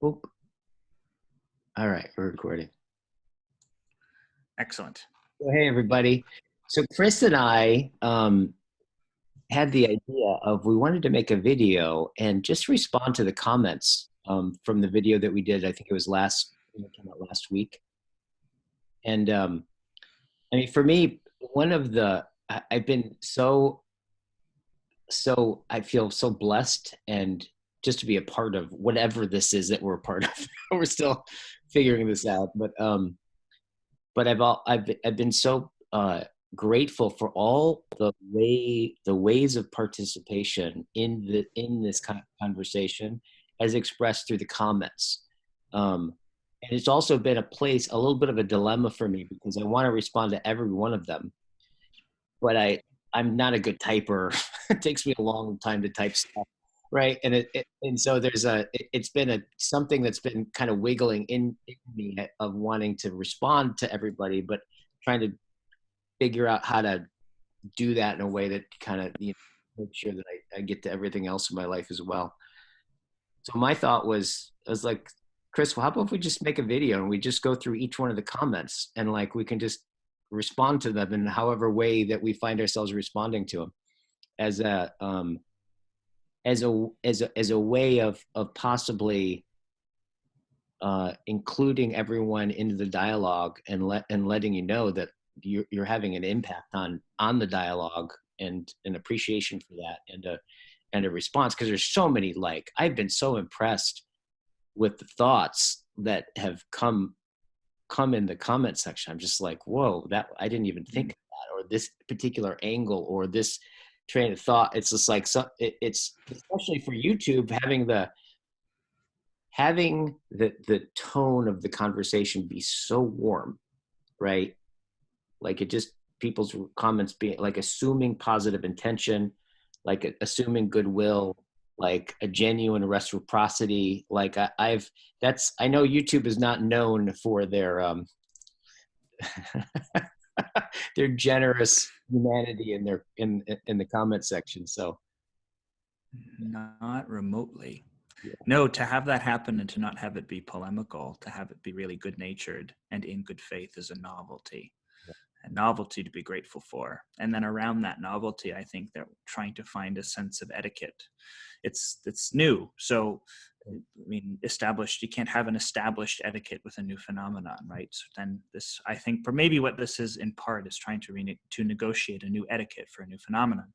Boop. All right, we're recording. Excellent. So, hey, everybody. So Chris and I had the idea of we wanted to make a video and just respond to the comments from the video that we did. I think it was it came out last week. And I mean, for me, I've been so I feel so blessed and just to be a part of whatever this is that we're a part of. We're still figuring this out, but I've been so grateful for all the ways of participation in this kind of conversation as expressed through the comments. And it's also been a little bit of a dilemma for me because I want to respond to every one of them, but I'm not a good typer. It takes me a long time to type stuff, right? And so it's been something that's been kind of wiggling in me of wanting to respond to everybody, but trying to figure out how to do that in a way that kind of make sure that I get to everything else in my life as well. So my thought was, I was like, Chris, well, how about if we just make a video and we just go through each one of the comments and like we can just respond to them in however way that we find ourselves responding to them as a way of possibly including everyone into the dialogue and letting you know that you're having an impact on the dialogue and an appreciation for that and a response, because there's so many, like, I've been so impressed with the thoughts that have come in the comment section. I'm just like, whoa, that I didn't even think of that, or this particular angle, or this train of thought. It's just like, it's especially for YouTube, having the tone of the conversation be so warm, right? Like it just, people's comments being like assuming positive intention, like assuming goodwill, like a genuine reciprocity. Like I know YouTube is not known for their their generous humanity in the comment section. So Not remotely. yeah. No, to have that happen and to not have it be polemical, to have it be really good-natured and in good faith is a novelty. A novelty to be grateful for. And then around that novelty, I think they're trying to find a sense of etiquette. It's new. So, I mean, you can't have an established etiquette with a new phenomenon, right? So then this, I think, for maybe what this is in part is trying to negotiate a new etiquette for a new phenomenon.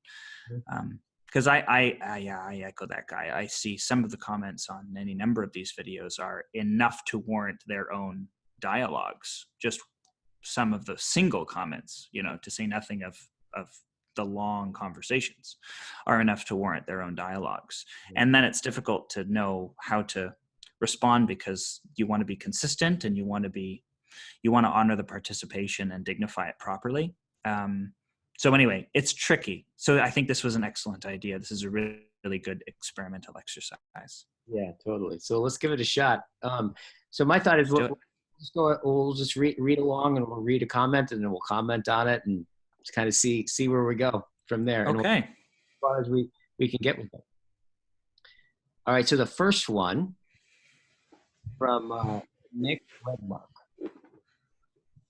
Because I echo that guy. I see some of the comments on any number of these videos are enough to warrant their own dialogues. Just some of the single comments, to say nothing of the long conversations, are enough to warrant their own dialogues. And then it's difficult to know how to respond because you want to be consistent and you want to honor the participation and dignify it properly. So anyway, it's tricky. So I think this was an excellent idea. This is a really, really good experimental exercise. Yeah, totally. So let's give it a shot. So my thought is we'll just read along, and we'll read a comment, and then we'll comment on it, and just kind of see where we go from there. And Okay. as far as we can get with it. All right. So the first one from Nick Redmark,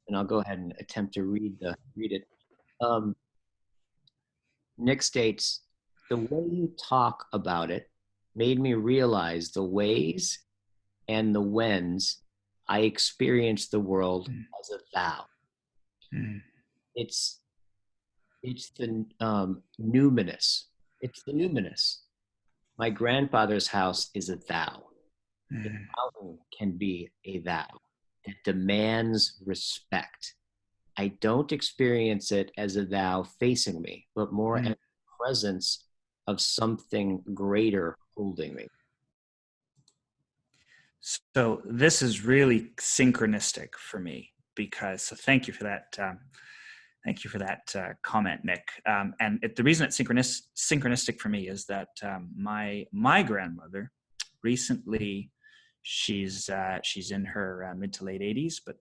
and I'll go ahead and attempt to read it. Nick states, "The way you talk about it made me realize the ways and the whens I experience the world as a thou." It's the numinous. It's the numinous. My grandfather's house is a thou. The mountain can be a thou. It demands respect. I don't experience it as a thou facing me, but more as a presence of something greater holding me. So this is really synchronistic for me so thank you for that. Thank you for that comment, Nick. And the reason it's synchronistic for me is that my grandmother recently, she's in her mid to late 80s, but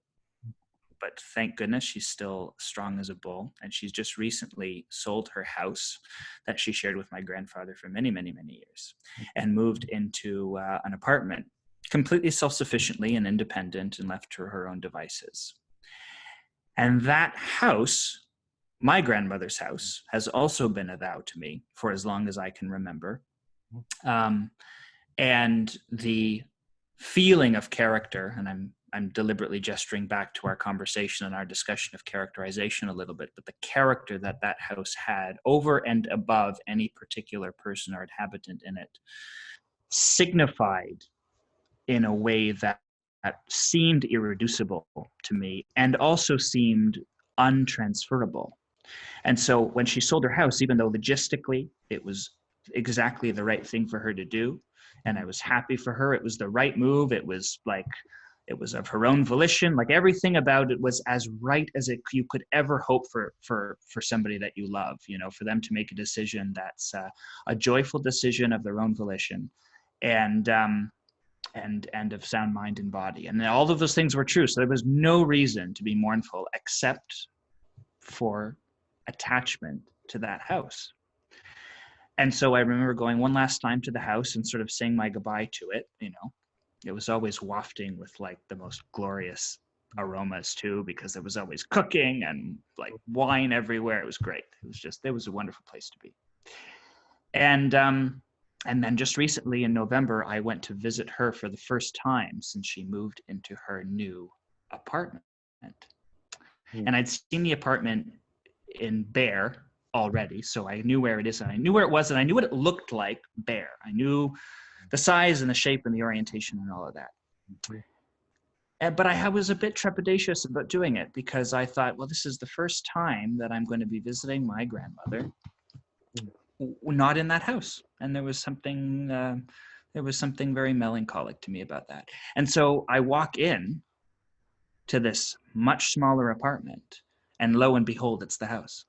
thank goodness she's still strong as a bull. And she's just recently sold her house that she shared with my grandfather for many, many, many years, and moved into an apartment completely self-sufficiently and independent and left to her own devices. And that house, my grandmother's house, has also been a thou to me for as long as I can remember. And the feeling of character, and I'm deliberately gesturing back to our conversation and our discussion of characterization a little bit, but the character that that house had over and above any particular person or inhabitant in it signified in a way that seemed irreducible to me and also seemed untransferable. And so when she sold her house, even though logistically it was exactly the right thing for her to do, and I was happy for her, it was the right move, it was of her own volition, like everything about it was as right as you could ever hope for somebody that you love, you know, for them to make a decision that's a joyful decision of their own volition, and of sound mind and body. And all of those things were true. So there was no reason to be mournful except for attachment to that house. And so I remember going one last time to the house and sort of saying my goodbye to it. You know, it was always wafting with like the most glorious aromas too, because there was always cooking and like wine everywhere. It was great. It was a wonderful place to be. And then just recently in November, I went to visit her for the first time since she moved into her new apartment. And I'd seen the apartment in Bear already, so I knew where it is, and I knew where it was, and I knew what it looked like Bear. I knew the size and the shape and the orientation and all of that. But I was a bit trepidatious about doing it because I thought, well, this is the first time that I'm going to be visiting my grandmother not in that house, and there was something very melancholic to me about that. And so I walk in to this much smaller apartment, and lo and behold, it's the house.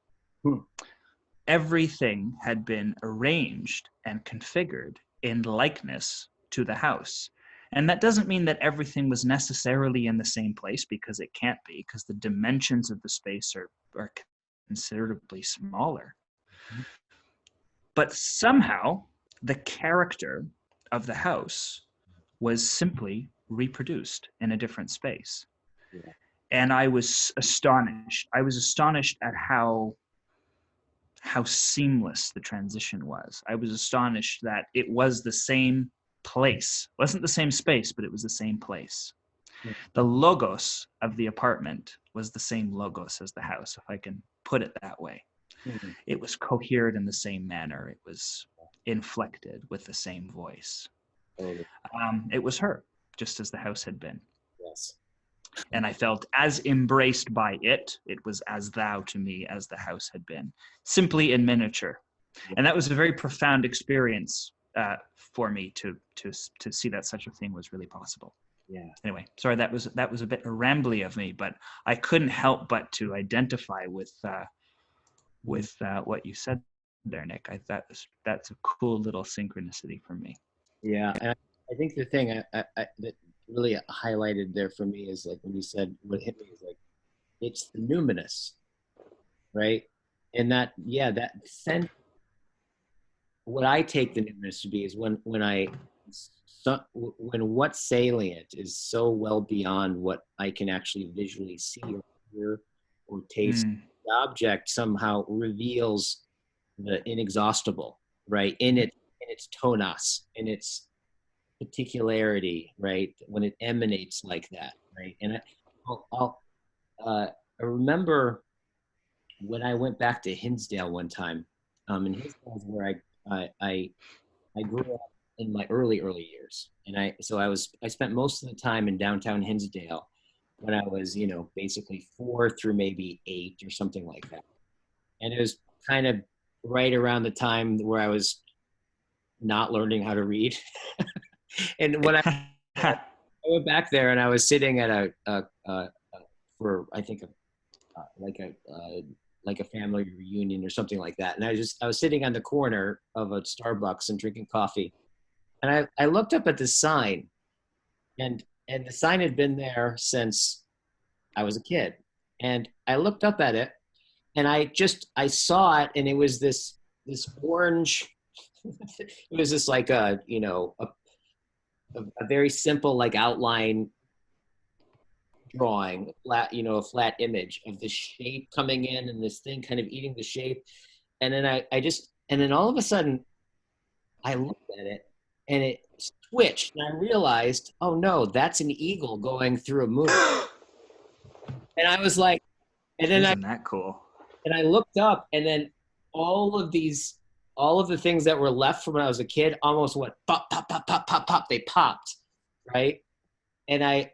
Everything had been arranged and configured in likeness to the house. And that doesn't mean that everything was necessarily in the same place, because it can't be, because the dimensions of the space are considerably smaller. But somehow the character of the house was simply reproduced in a different space. Yeah. And I was astonished. I was astonished at how seamless the transition was. I was astonished that it was the same place. It wasn't the same space, but it was the same place. Yeah. The logos of the apartment was the same logos as the house, if I can put it that way. Mm-hmm. It was coherent in the same manner. It was inflected with the same voice. It was her, just as the house had been. Yes. And I felt as embraced by it. It was as thou to me as the house had been, simply in miniature. And that was a very profound experience for me to see that such a thing was really possible. Yeah. Anyway, sorry, that was a bit rambly of me, but I couldn't help but to identify with what you said there, Nick. That's a cool little synchronicity for me. Yeah, and I think the thing that really highlighted there for me is like when you said, what hit me is like, it's the numinous, right? And that sense, what I take the numinous to be is when what's salient is so well beyond what I can actually visually see or hear or taste. The object somehow reveals the inexhaustible, right? In its tonos, in its particularity, right? When it emanates like that, right? And I remember when I went back to Hinsdale one time. And Hinsdale is where I grew up in my early years, and I spent most of the time in downtown Hinsdale when I was, basically 4 through maybe 8 or something like that. And it was kind of right around the time where I was not learning how to read. And when I went back there and I was sitting at like a family reunion or something like that. And I was sitting on the corner of a Starbucks and drinking coffee. And I looked up at the sign, and the sign had been there since I was a kid. And I looked up at it, and I saw it, and it was this orange, it was just like a a very simple like outline drawing, a flat image of the shape coming in and this thing kind of eating the shape. And then and then all of a sudden I looked at it and it switched and I realized, oh no, that's an eagle going through a moon. And I was like, and then Isn't that cool? I looked up and then all of the things that were left from when I was a kid almost went pop, pop, pop, pop, pop, pop. They popped, right? And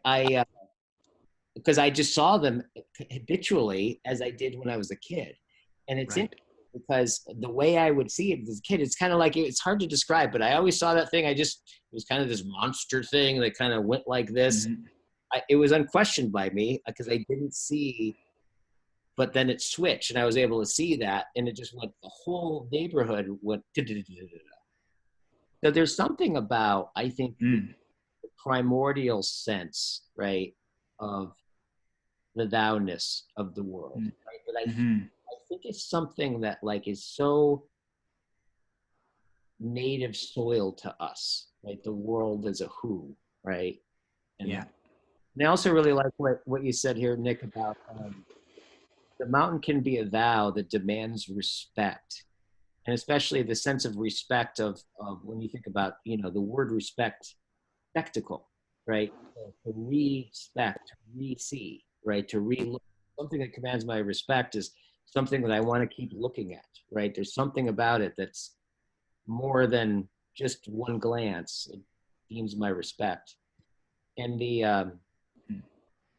because I just saw them habitually as I did when I was a kid. And it's Right. interesting because the way I would see it as a kid, it's kind of like, it's hard to describe, but I always saw that thing. It was kind of this monster thing that kind of went like this. Mm-hmm. It was unquestioned by me because I didn't see, but then it switched and I was able to see that. And it just went, the whole neighborhood went. So there's something about, I think, the Mm. primordial sense, right, of the thou-ness of the world, right? But Mm-hmm. I think it's something that like is so native soil to us, right? The world as a who, right? And, Yeah. and I also really like what you said here, Nick, about the mountain can be a thou that demands respect. And especially the sense of respect of when you think about, the word respect, spectacle, right? To respect, to re-see, right? To re-look. Something that commands my respect is something that I want to keep looking at, right? There's something about it that's more than just one glance. It deems my respect. And Mm.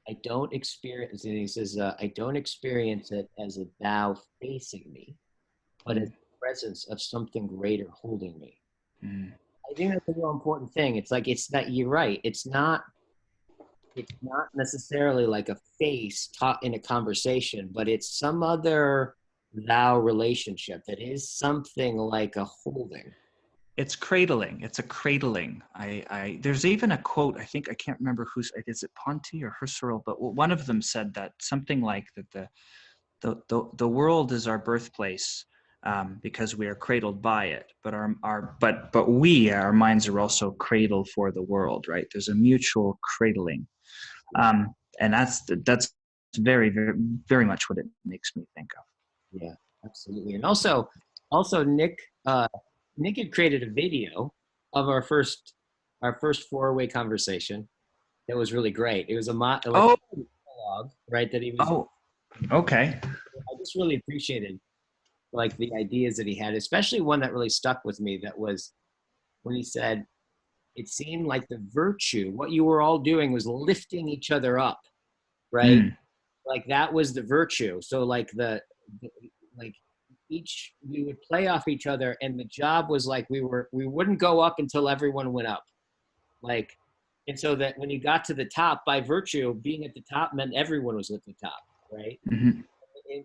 I don't experience, and he says, I don't experience it as a thou facing me, but as Mm. the presence of something greater holding me. Mm. I think that's a real important thing. It's like, it's that you're right. It's not necessarily like a face taught in a conversation, but it's some other thou relationship that is something like a holding. It's cradling. It's a cradling. There's even a quote. I think I can't remember who's. Is it Ponty or Husserl? But one of them said that something like that the world is our birthplace, because we are cradled by it. But our minds are also cradle for the world. Right? There's a mutual cradling, and that's very very very much what it makes me think of. Yeah, absolutely. And also Nick had created a video of our first four-way conversation that was really great. It was like Oh, a monologue, right? That he was. oh, okay. I just really appreciated like the ideas that he had, especially one that really stuck with me. That was when he said, "It seemed like the virtue, what you were all doing, was lifting each other up, right? Mm. Like that was the virtue. So like like each we would play off each other, and the job was like we wouldn't go up until everyone went up, like, and so that when you got to the top, by virtue of being at the top meant everyone was at the top, right? Hmm.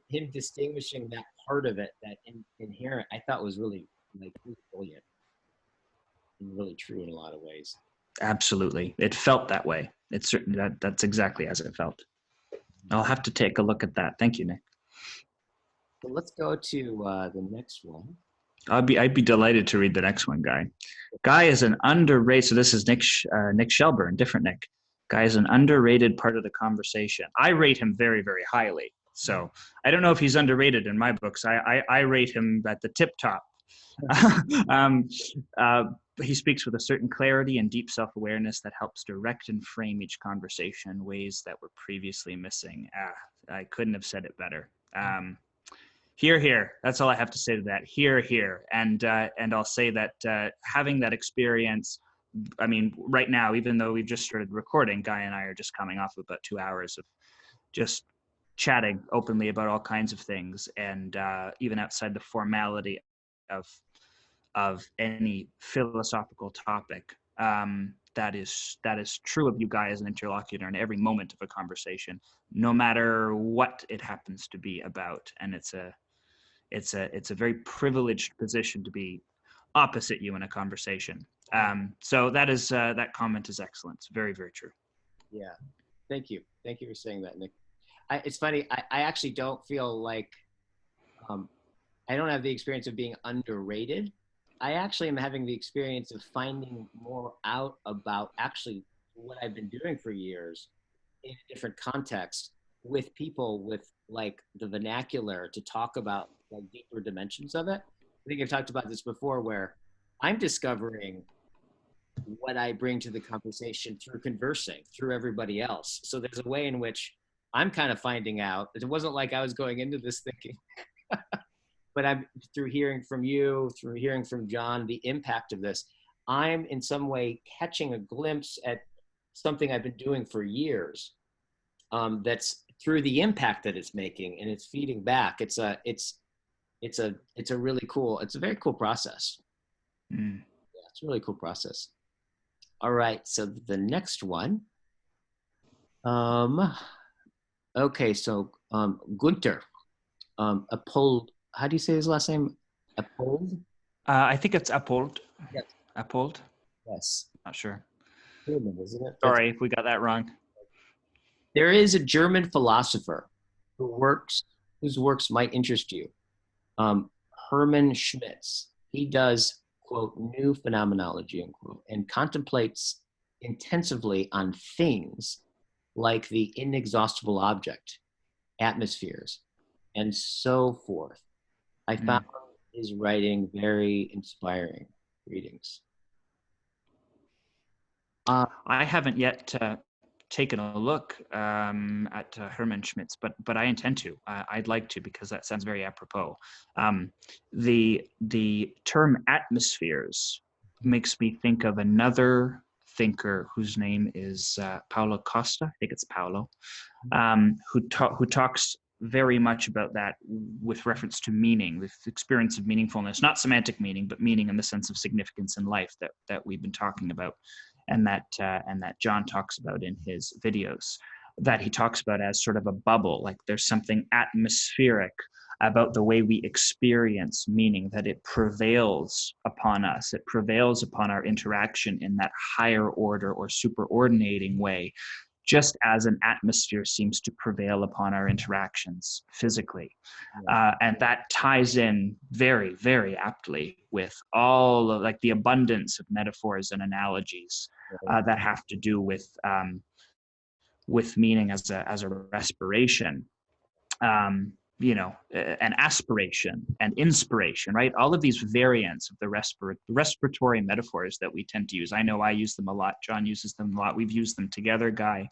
Him distinguishing that part of it, that inherent, I thought was really like really brilliant and really true in a lot of ways. Absolutely. It felt that way. It's certainly that's exactly as it felt. I'll have to take a look at that. Thank you, Nick. So let's go to the next one. I'd be delighted to read the next one, Guy. Guy is an underrated. So this is Nick Shelburne, different Nick. Guy is an underrated part of the conversation. I rate him very very highly. So I don't know if he's underrated in my books. I rate him at the tip top. um, uh, he speaks with a certain clarity and deep self-awareness that helps direct and frame each conversation in ways that were previously missing. I couldn't have said it better. Hear, hear. That's all I have to say to that. Hear, hear. And I'll say that having that experience, I mean, right now, even though we've just started recording, Guy and I are just coming off of about 2 hours of just chatting openly about all kinds of things, and even outside the formality of any philosophical topic. That is true of you, Guy, as an interlocutor in every moment of a conversation, no matter what it happens to be about. And it's a very privileged position to be opposite you in a conversation. So that comment is excellent. It's very very true. Yeah, thank you for saying that, Nick. It's funny. I actually don't feel like um, I don't have the experience of being underrated. I actually am having the experience of finding more out about actually what I've been doing for years in a different context with people with like the vernacular to talk about like deeper dimensions of it. I think I've talked about this before where I'm discovering what I bring to the conversation through conversing through everybody else. So there's a way in which I'm kind of finding out. It wasn't like I was going into this thinking, but I'm through hearing from you, through hearing from John, the impact of this. I'm in some way catching a glimpse at something I've been doing for years. That's through the impact that it's making, and it's feeding back. It's a really cool. It's a very cool process. Mm. Yeah, it's a really cool process. All right, so the next one. Um, okay, so Gunter, Apold. How do you say his last name? Apold. I think it's Appold. Yes. Appold? Yes. Not sure. German, isn't it? Sorry if we got that wrong. There is a German philosopher whose works might interest you. Hermann Schmitz. He does, quote, new phenomenology, unquote, and contemplates intensively on things like the inexhaustible object, atmospheres, and so forth. I found his writing very inspiring readings. I haven't yet taken a look at Hermann Schmitz, but I intend to. I'd like to because that sounds very apropos. The term atmospheres makes me think of another thinker whose name is Paulo Costa. I think it's Paulo, who talks very much about that with reference to meaning, with experience of meaningfulness, not semantic meaning, but meaning in the sense of significance in life that we've been talking about, and that John talks about in his videos, that he talks about as sort of a bubble, like there's something atmospheric about the way we experience meaning, that it prevails upon us, it prevails upon our interaction in that higher order or superordinating way, just as an atmosphere seems to prevail upon our interactions physically. And that ties in very, very aptly with all of like the abundance of metaphors and analogies that have to do with meaning as a respiration. An aspiration and inspiration, right? All of these variants of the respiratory metaphors that we tend to use. I know I use them a lot. John uses them a lot. We've used them together, Guy.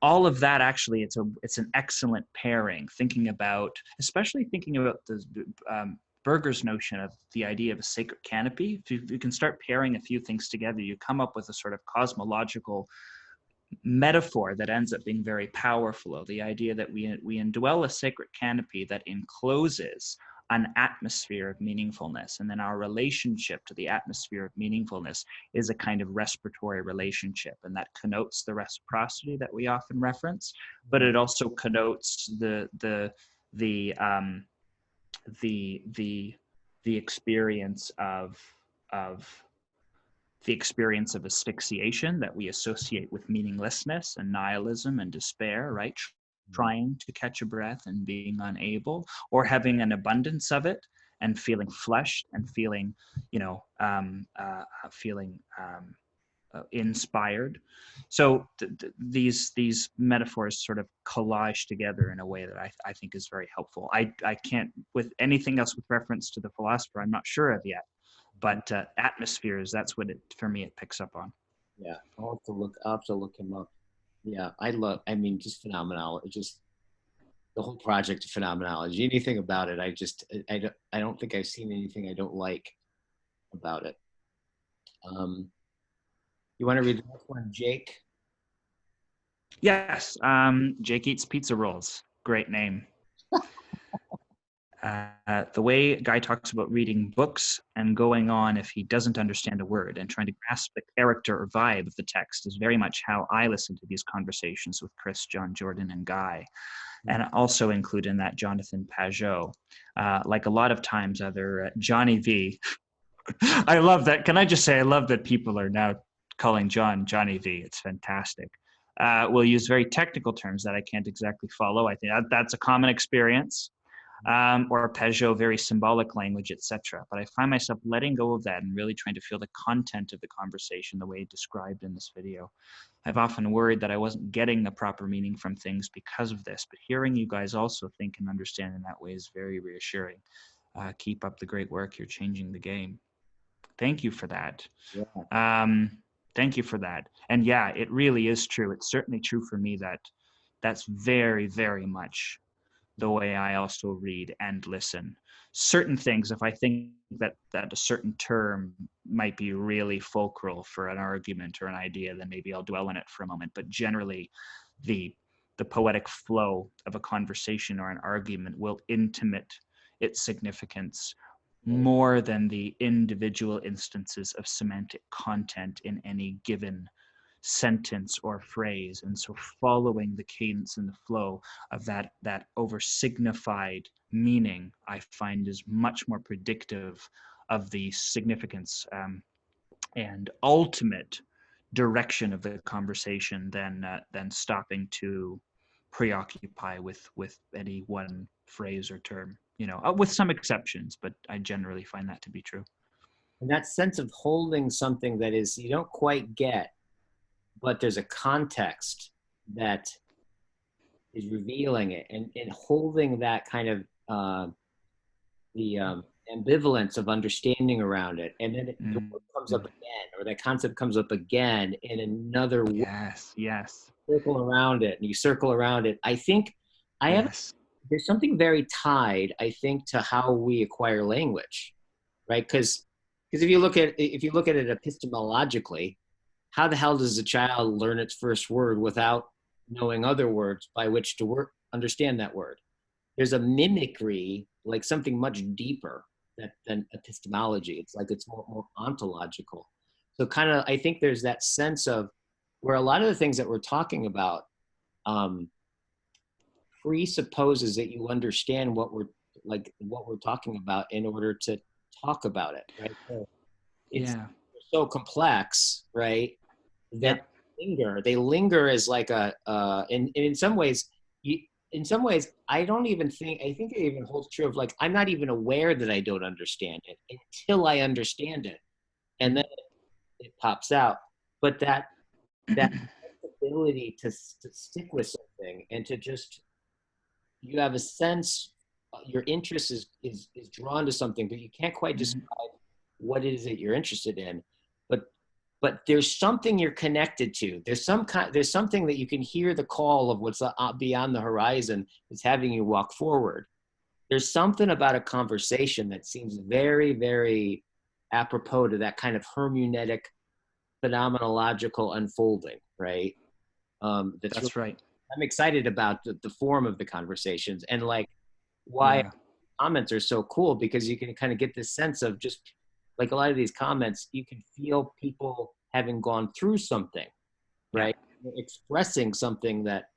All of that actually, it's an excellent pairing. Especially thinking about the Berger's notion of the idea of a sacred canopy. If you can start pairing a few things together, you come up with a sort of cosmological metaphor that ends up being very powerful. The idea that we indwell a sacred canopy that encloses an atmosphere of meaningfulness, and then our relationship to the atmosphere of meaningfulness is a kind of respiratory relationship, and that connotes the reciprocity that we often reference, but it also connotes the experience of the experience of asphyxiation that we associate with meaninglessness and nihilism and despair, right? Trying to catch a breath and being unable, or having an abundance of it and feeling flushed and feeling, inspired. So these metaphors sort of collage together in a way that I think is very helpful. I can't, with anything else with reference to the philosopher, I'm not sure of yet. But atmospheres, that's what for me it picks up on. Yeah, I'll have to look him up. Yeah, just phenomenal. Just the whole project of phenomenology. Anything about it, I don't think I've seen anything I don't like about it. You want to read the next one, Jake? Yes, Jake Eats Pizza Rolls. Great name. The way Guy talks about reading books and going on if he doesn't understand a word and trying to grasp the character or vibe of the text is very much how I listen to these conversations with Chris, John, Jordan, and Guy. And also include in that Jonathan Pajot. Like a lot of times other Johnny V. I love that. Can I just say I love that people are now calling John Johnny V. It's fantastic. We'll use very technical terms that I can't exactly follow. I think that's a common experience. or Peugeot, very symbolic language, etc. But I find myself letting go of that and really trying to feel the content of the conversation the way described in this video. I've often worried that I wasn't getting the proper meaning from things because of this, but hearing you guys also think and understand in that way is very reassuring. Keep up the great work. You're changing the game. Thank you for that. Yeah. Thank you for that. And yeah, it really is true. It's certainly true for me that that's very, very much the way I also read and listen. Certain things, if I think that a certain term might be really fulcral for an argument or an idea, then maybe I'll dwell on it for a moment. But generally, the poetic flow of a conversation or an argument will intimate its significance more than the individual instances of semantic content in any given sentence or phrase. And so following the cadence and the flow of that over signified meaning, I find is much more predictive of the significance and ultimate direction of the conversation than stopping to preoccupy with any one phrase or term, with some exceptions, but I generally find that to be true. And that sense of holding something that is you don't quite get, but there's a context that is revealing it, and holding that kind of the ambivalence of understanding around it, and then the word comes up again, or that concept comes up again in another way. Yes. Circle around it, and you circle around it. I think there's something very tied, I think, to how we acquire language, right? Because if you look at it epistemologically, how the hell does a child learn its first word without knowing other words by which to understand that word? There's a mimicry, like something much deeper than epistemology. It's like it's more ontological. So kind of, I think there's that sense of where a lot of the things that we're talking about presupposes that you understand what we're talking about in order to talk about it, right? So it's so complex, right? That they linger as like in some ways I think it even holds true of, like, I'm not even aware that I don't understand it until I understand it, and then it pops out. But that ability to stick with something and to just, you have a sense, your interest is drawn to something, but you can't quite describe what it is that you're interested in. But there's something you're connected to. There's something that you can hear the call of what's beyond the horizon that's having you walk forward. There's something about a conversation that seems very, very apropos to that kind of hermeneutic, phenomenological unfolding, right? That's right. I'm excited about the form of the conversations, and like why comments are so cool, because you can kind of get this sense of, just like a lot of these comments, you can feel people having gone through something, right? Expressing something that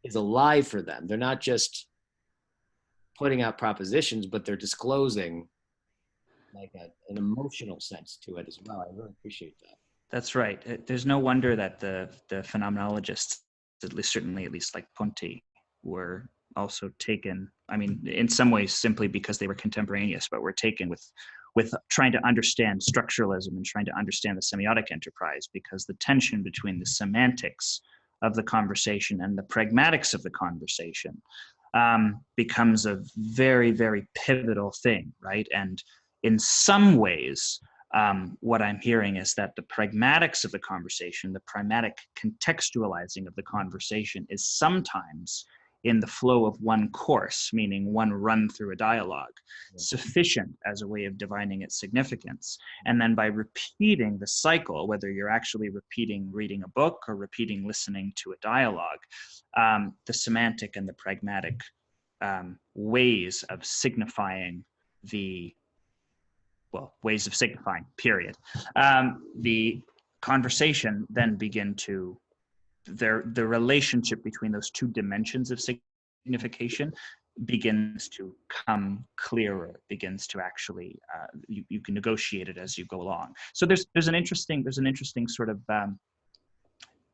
is alive for them. They're not just putting out propositions, but they're disclosing like an emotional sense to it as well. I really appreciate that. That's right. There's no wonder that the phenomenologists, at least like Ponti, were also taken, I mean, in some ways simply because they were contemporaneous, but were taken with trying to understand structuralism and trying to understand the semiotic enterprise, because the tension between the semantics of the conversation and the pragmatics of the conversation becomes a very, very pivotal thing, right? And in some ways, what I'm hearing is that the pragmatics of the conversation, the pragmatic contextualizing of the conversation, is sometimes in the flow of one course, meaning one run through a dialogue, sufficient as a way of divining its significance. And then by repeating the cycle, whether you're actually repeating reading a book or repeating listening to a dialogue, the semantic and the pragmatic ways of signifying ways of signifying, period. The conversation then begin to, the relationship between those two dimensions of signification begins to come clearer, begins to actually, you can negotiate it as you go along. So there's an interesting sort of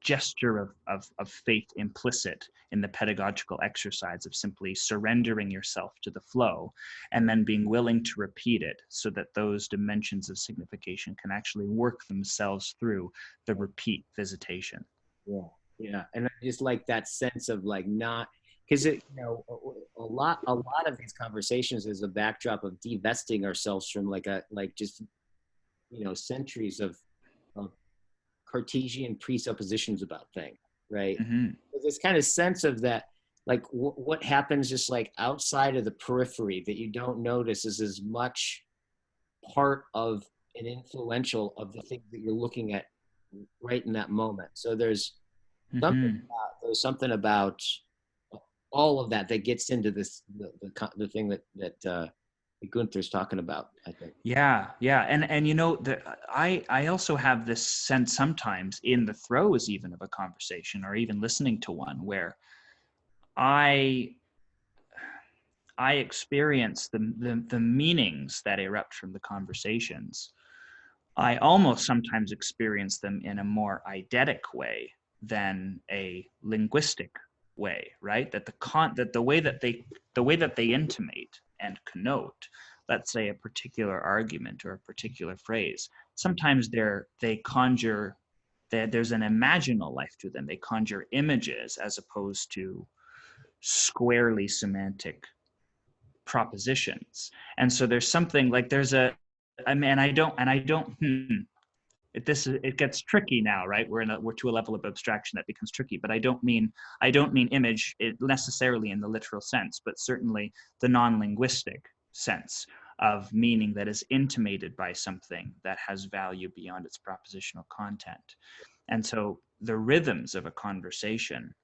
gesture of faith implicit in the pedagogical exercise of simply surrendering yourself to the flow and then being willing to repeat it so that those dimensions of signification can actually work themselves through the repeat visitation. Yeah. Yeah. And I just like that sense of like not, because it, a lot of these conversations is a backdrop of divesting ourselves from like just, centuries of Cartesian presuppositions about things, right? Mm-hmm. This kind of sense of that, like what happens just like outside of the periphery that you don't notice is as much part of and influential of the things that you're looking at right in that moment. So Mm-hmm. there's something about all of that that gets into this the thing that Gunther's talking about, I think. Yeah, yeah, and I also have this sense sometimes in the throes even of a conversation or even listening to one where I I experience the meanings that erupt from the conversations. I almost sometimes experience them in a more eidetic way than a linguistic way, right? That the way that they intimate and connote, let's say, a particular argument or a particular phrase, sometimes they conjure there's an imaginal life to them. They conjure images as opposed to squarely semantic propositions. And so there's something like it gets tricky now, right? We're to a level of abstraction that becomes tricky, but I don't mean image it necessarily in the literal sense, but certainly the non-linguistic sense of meaning that is intimated by something that has value beyond its propositional content. And so the rhythms of a conversation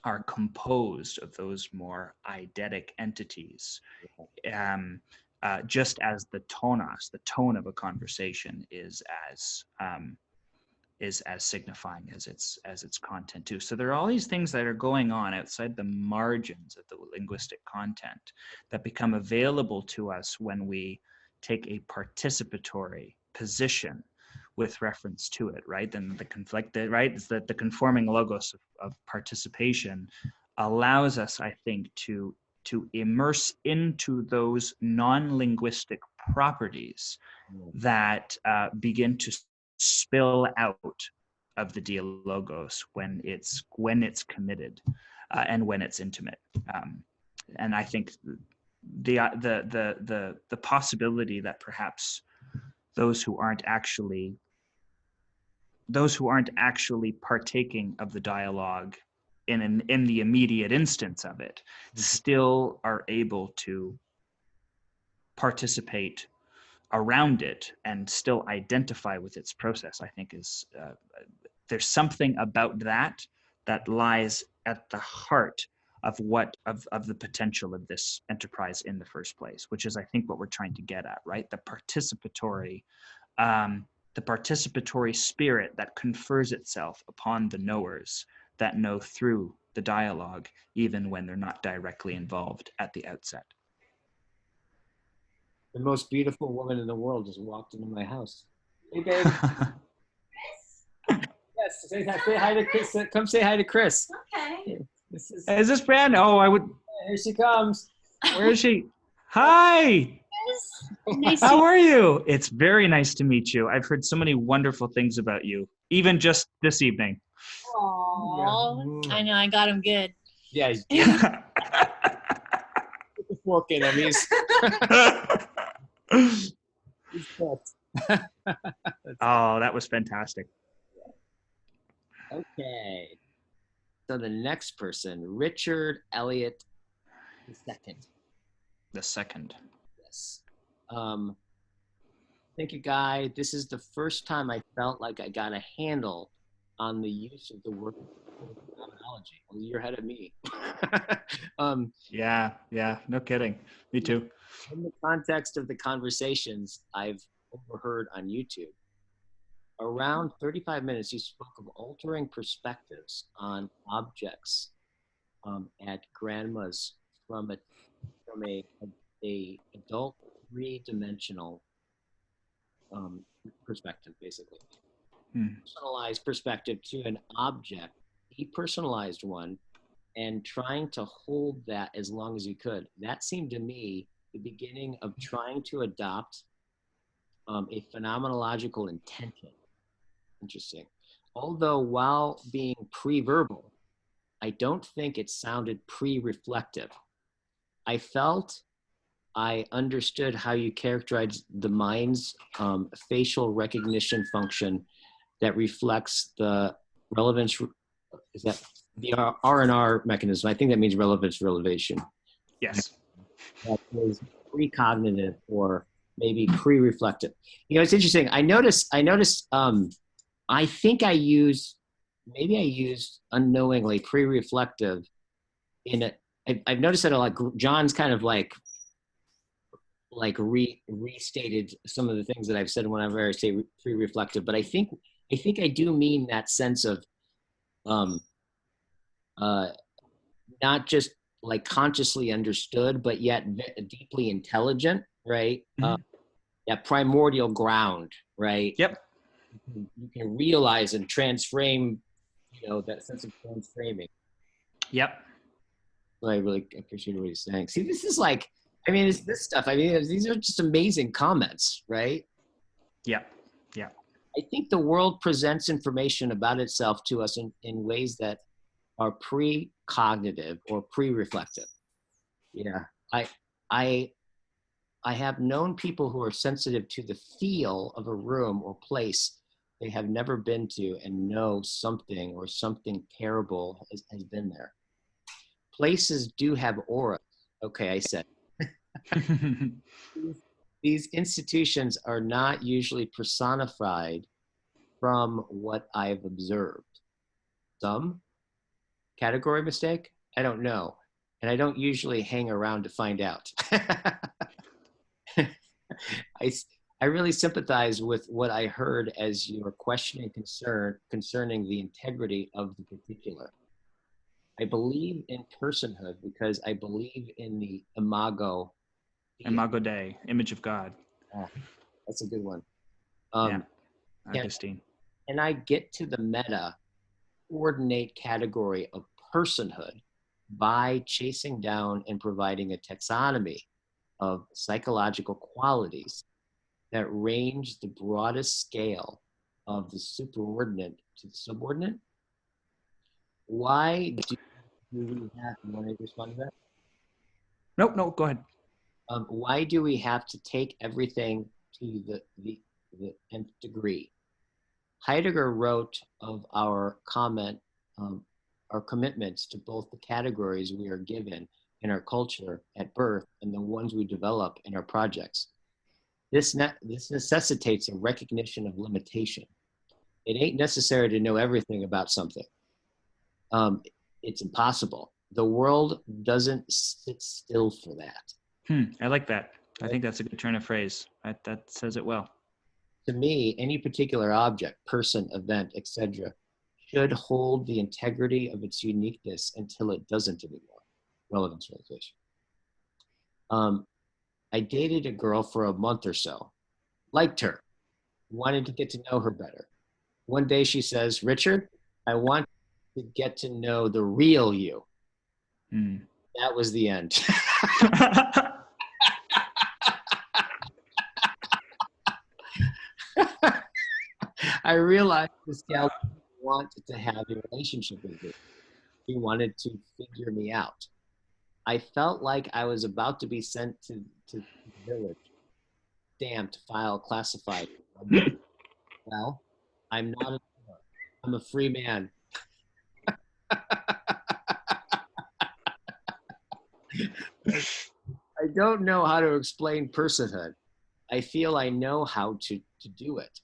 are composed of those more eidetic entities, just as the tonos, the tone of a conversation, is as signifying as its content too. So there are all these things that are going on outside the margins of the linguistic content that become available to us when we take a participatory position with reference to it, right? Then the conflicted, right, is that the conforming logos of participation allows us, I think, to immerse into those non-linguistic properties that begin to spill out of the dialogos when it's committed and when it's intimate. And I think the possibility that perhaps those who aren't actually partaking of the dialogue in the immediate instance of it still are able to participate around it and still identify with its process, I think is there's something about that lies at the heart of the potential of this enterprise in the first place, which is I think what we're trying to get at, right? The participatory spirit that confers itself upon the knowers that know through the dialogue, even when they're not directly involved at the outset. The most beautiful woman in the world just walked into my house. Hey, babe. Yes, say hi to Chris. Come say hi to Chris. Okay. Is this Brand? Oh, I would. Here she comes. Where is she? Hi. Nice How are you? It's very nice to meet you. I've heard so many wonderful things about you, even just this evening. Aww. Yeah. I know, I got him good. Yeah, he's put the fork in him. He's cooked. Oh, that was fantastic. Okay. So the next person, Richard Elliott II. The second. Yes. Thank you, Guy. This is the first time I felt like I got a handle on the use of the word terminology. Well, you're ahead of me. Yeah, no kidding. Me too. In the context of the conversations I've overheard on YouTube, around 35 minutes, you spoke of altering perspectives on objects at grandma's from a adult three-dimensional perspective, basically. personalized perspective to an object, depersonalized one, and trying to hold that as long as you could. That seemed to me the beginning of trying to adopt a phenomenological intention. Interesting. Although while being pre-verbal, I don't think it sounded pre-reflective. I felt I understood how you characterize the mind's facial recognition function that reflects the relevance. Is that the R&R mechanism? I think that means relevance relation. Yes. That is precognitive or maybe pre-reflective. You know, it's interesting. I noticed. I think I used unknowingly pre-reflective in a. I've noticed that a lot. John's kind of like restated some of the things that I've said whenever I say pre-reflective, but I think I do mean that sense of not just like consciously understood, but yet deeply intelligent, right? That primordial ground, right? Yep. You can realize and transframe, you know, that sense of transframing. Yep. I really appreciate what he's saying. See, this is like, I mean, it's this stuff. I mean, these are just amazing comments, right? Yep. Yeah. I think the world presents information about itself to us in ways that are pre-cognitive or pre-reflective. Yeah. I have known people who are sensitive to the feel of a room or place they have never been to and know something or something terrible has been there. Places do have auras. Okay, I said. These institutions are not usually personified from what I've observed. Some category mistake? I don't know. And I don't usually hang around to find out. I really sympathize with what I heard as your questioning concerning the integrity of the particular. I believe in personhood because I believe in the imago. Imago Dei, image of God. Oh, that's a good one. Yeah, Augustine. And I get to the meta coordinate category of personhood by chasing down and providing a taxonomy of psychological qualities that range the broadest scale of the superordinate to the subordinate. Why do we have, you want to respond to that? No, go ahead. Why do we have to take everything to the nth degree? Heidegger wrote of our our commitments to both the categories we are given in our culture at birth and the ones we develop in our projects. This necessitates a recognition of limitation. It ain't necessary to know everything about something. It's impossible. The world doesn't sit still for that. I like that. I think that's a good turn of phrase. That says it well. To me, any particular object, person, event, etc., should hold the integrity of its uniqueness until it doesn't anymore. Relevance realization. I dated a girl for a month or so, liked her, wanted to get to know her better. One day she says, "Richard, I want to get to know the real you." That was the end. I realized this gal wanted to have a relationship with me. She wanted to figure me out. I felt like I was about to be sent to the village, stamped, file, classified. Well, I'm not I'm a free man. I don't know how to explain personhood. I feel I know how to do it.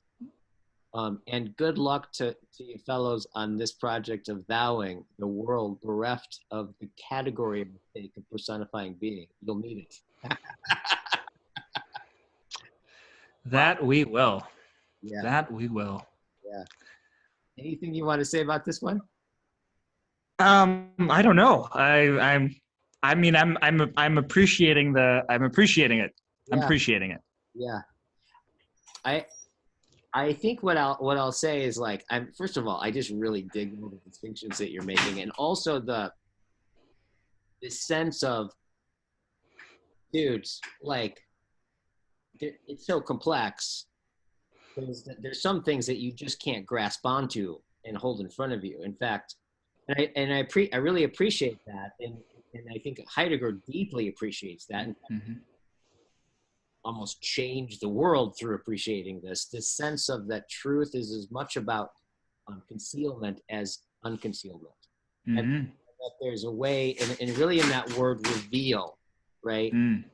And good luck to you fellows on this project of vowing the world bereft of the category of mistake of personifying being. You'll need it. That we will. Yeah. That we will. Yeah. Anything you want to say about this one? I don't know. I'm appreciating it. Yeah. I'm appreciating it. Yeah. I think what I'll say is like, I'm first of all, I just really dig all the distinctions that you're making, and also the sense of, dudes, like, it's so complex. There's some things that you just can't grasp onto and hold in front of you. In fact, I really appreciate that, and I think Heidegger deeply appreciates that, and Mm-hmm. almost changed the world through appreciating this sense of that truth is as much about concealment as unconcealment. And Mm-hmm. that there's a way, and really in that word reveal, right? Mm.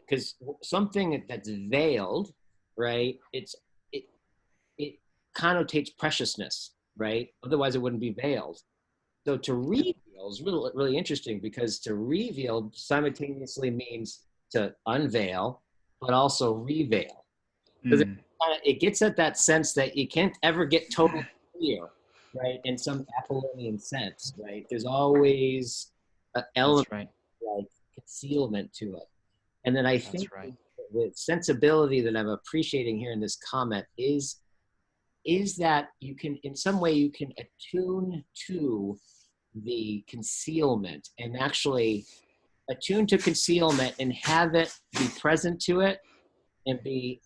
Because something that's veiled, right? It connotates preciousness, right? Otherwise, it wouldn't be veiled. So to reveal is really, really interesting, because to reveal simultaneously means to unveil, but also reveal. Because Mm. it gets at that sense that you can't ever get totally clear, right? In some Apollonian sense, right? There's always an element That's right. like concealment to it. And then I That's think right. the sensibility that I'm appreciating here in this comment is that you can, in some way, you can attune to the concealment, and actually attune to concealment and have it be present to it, and be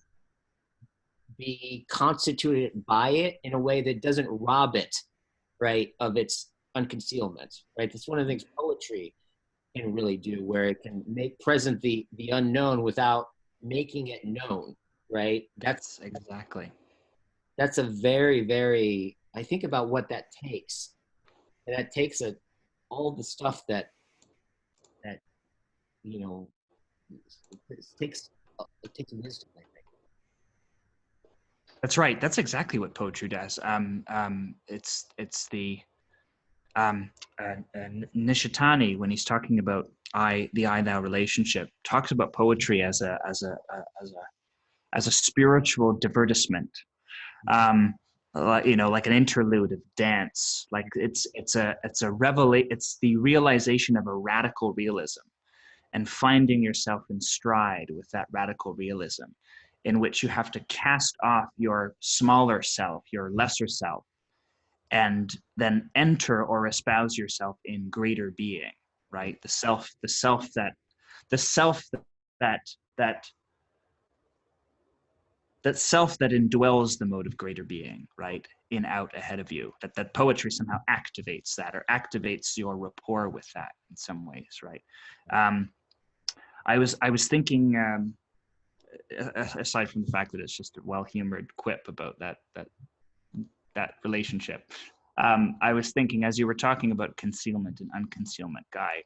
constituted by it in a way that doesn't rob it, right, of its unconcealment, right? That's one of the things poetry can really do, where it can make present the unknown without making it known, right? That's exactly. That's a very, very, I think about what that takes, and that takes all the stuff that you know it takes it takes wisdom, I think. That's right. That's exactly what poetry does. It's the Nishitani, when he's talking about the I thou relationship, talks about poetry as a spiritual divertisement. Like an interlude of dance. Like it's the realization of a radical realism, and finding yourself in stride with that radical realism, in which you have to cast off your smaller self, your lesser self, and then enter or espouse yourself in greater being, right? The self that that that self that indwells the mode of greater being, right? In, out, ahead of you. That poetry somehow activates that, or activates your rapport with that in some ways, right? I was thinking, aside from the fact that it's just a well-humored quip about that relationship, I was thinking, as you were talking about concealment and unconcealment, Guy,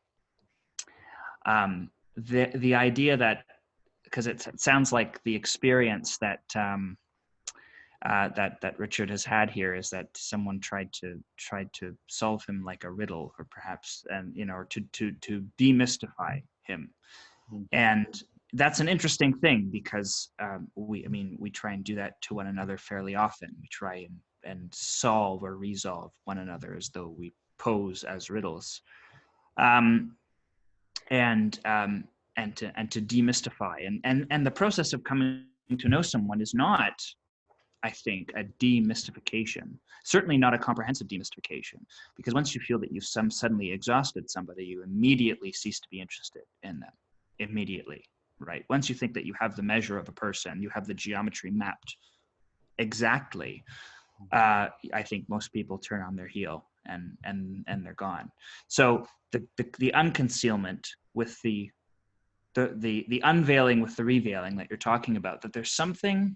the idea that, because it sounds like the experience that that Richard has had here is that someone tried to solve him like a riddle, or perhaps, and or to demystify him. And that's an interesting thing, because we try and do that to one another fairly often. We try and solve or resolve one another as though we pose as riddles, and to demystify, and the process of coming to know someone is not, I think, a demystification. Certainly not a comprehensive demystification, because once you feel that you've suddenly exhausted somebody, you immediately cease to be interested in them. Immediately, right? Once you think that you have the measure of a person, you have the geometry mapped exactly, I think most people turn on their heel and they're gone. So the unconcealment with the unveiling with the revealing that you're talking about, that there's something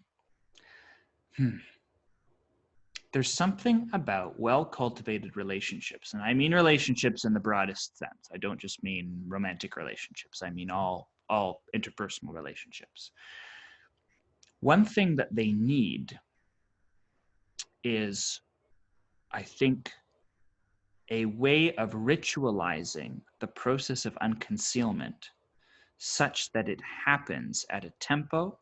about well-cultivated relationships, and I mean relationships in the broadest sense. I don't just mean romantic relationships. I mean all interpersonal relationships. One thing that they need is, I think, a way of ritualizing the process of unconcealment such that it happens at a tempo,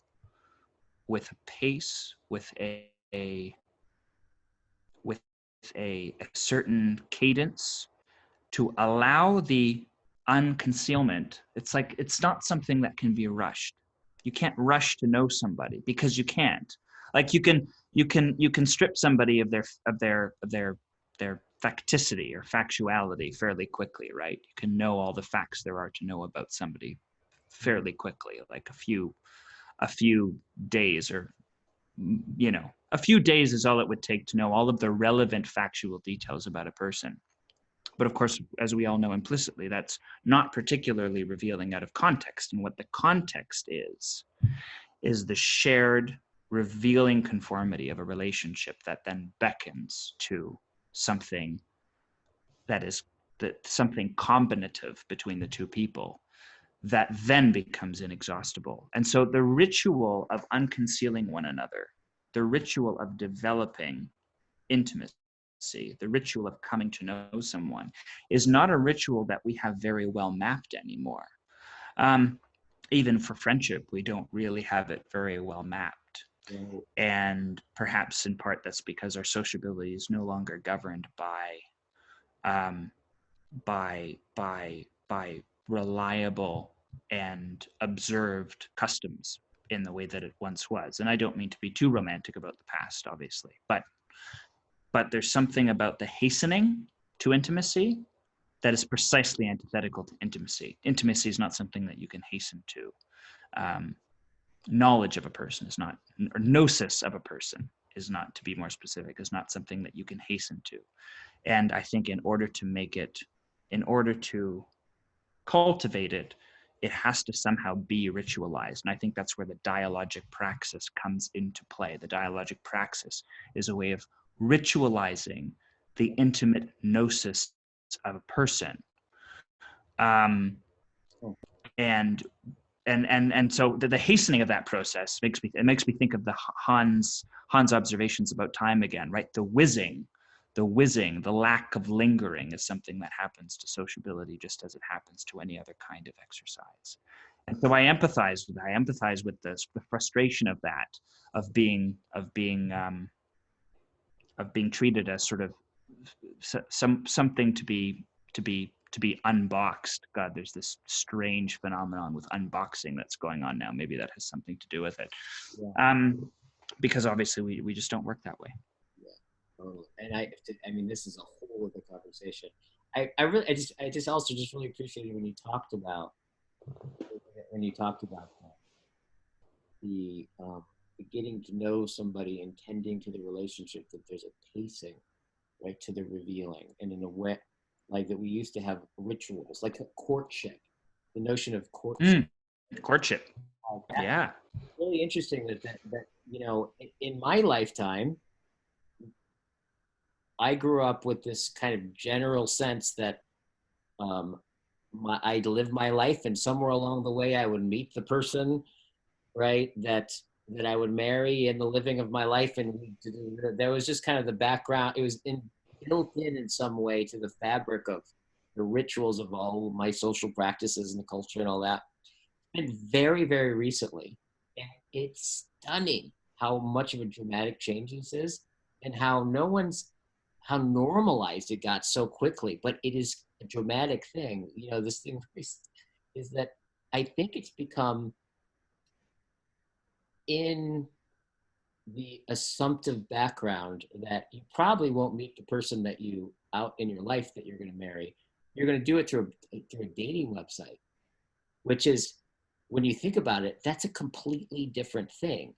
with a pace, with a certain cadence, to allow the unconcealment. It's like, it's not something that can be rushed. You can't rush to know somebody, because you can't. Like you can strip somebody of their facticity or factuality fairly quickly, right? You can know all the facts there are to know about somebody fairly quickly, like a few days, or a few days is all it would take to know all of the relevant factual details about a person. But of course, as we all know implicitly, that's not particularly revealing out of context. And what the context is the shared revealing conformity of a relationship that then beckons to something something combinative between the two people that then becomes inexhaustible. And so the ritual of unconcealing one another, the ritual of developing intimacy, the ritual of coming to know someone, is not a ritual that we have very well mapped anymore. Even for friendship, we don't really have it very well mapped. Right. And perhaps in part that's because our sociability is no longer governed by reliable and observed customs in the way that it once was. And I don't mean to be too romantic about the past, obviously, but there's something about the hastening to intimacy that is precisely antithetical to intimacy. Intimacy is not something that you can hasten to. Knowledge of a person is not, or gnosis of a person is not, to be more specific, is not something that you can hasten to. And I think in order to cultivate it, it has to somehow be ritualized. And I think that's where the dialogic praxis comes into play. The dialogic praxis is a way of ritualizing the intimate gnosis of a person. And so the hastening of that process makes me think of the Hans observations about time again, right? The whizzing, the lack of lingering is something that happens to sociability just as it happens to any other kind of exercise. And so I empathize with the frustration of that, of being treated as sort of something to be unboxed. God, there's this strange phenomenon with unboxing that's going on now. Maybe that has something to do with it. Yeah. Because obviously we just don't work that way. Yeah, totally. And I mean, this is a whole other conversation. I just also really appreciated when you talked about that, the getting to know somebody and tending to the relationship, that there's a pacing, right, to the revealing, and in a way like that we used to have rituals, like a courtship, the notion of courtship. Courtship. Yeah. Really interesting that in my lifetime, I grew up with this kind of general sense that I'd live my life, and somewhere along the way I would meet the person, right, that I would marry in the living of my life. And there was just kind of the background. It was built in some way to the fabric of the rituals of all my social practices and the culture and all that. And very, very recently, and it's stunning how much of a dramatic change this is, and how normalized it got so quickly. But it is a dramatic thing. This thing is that I think it's become, in the assumptive background, that you probably won't meet the person that you out in your life that you're going to marry. You're going to do it through a dating website, which is, when you think about it, that's a completely different thing.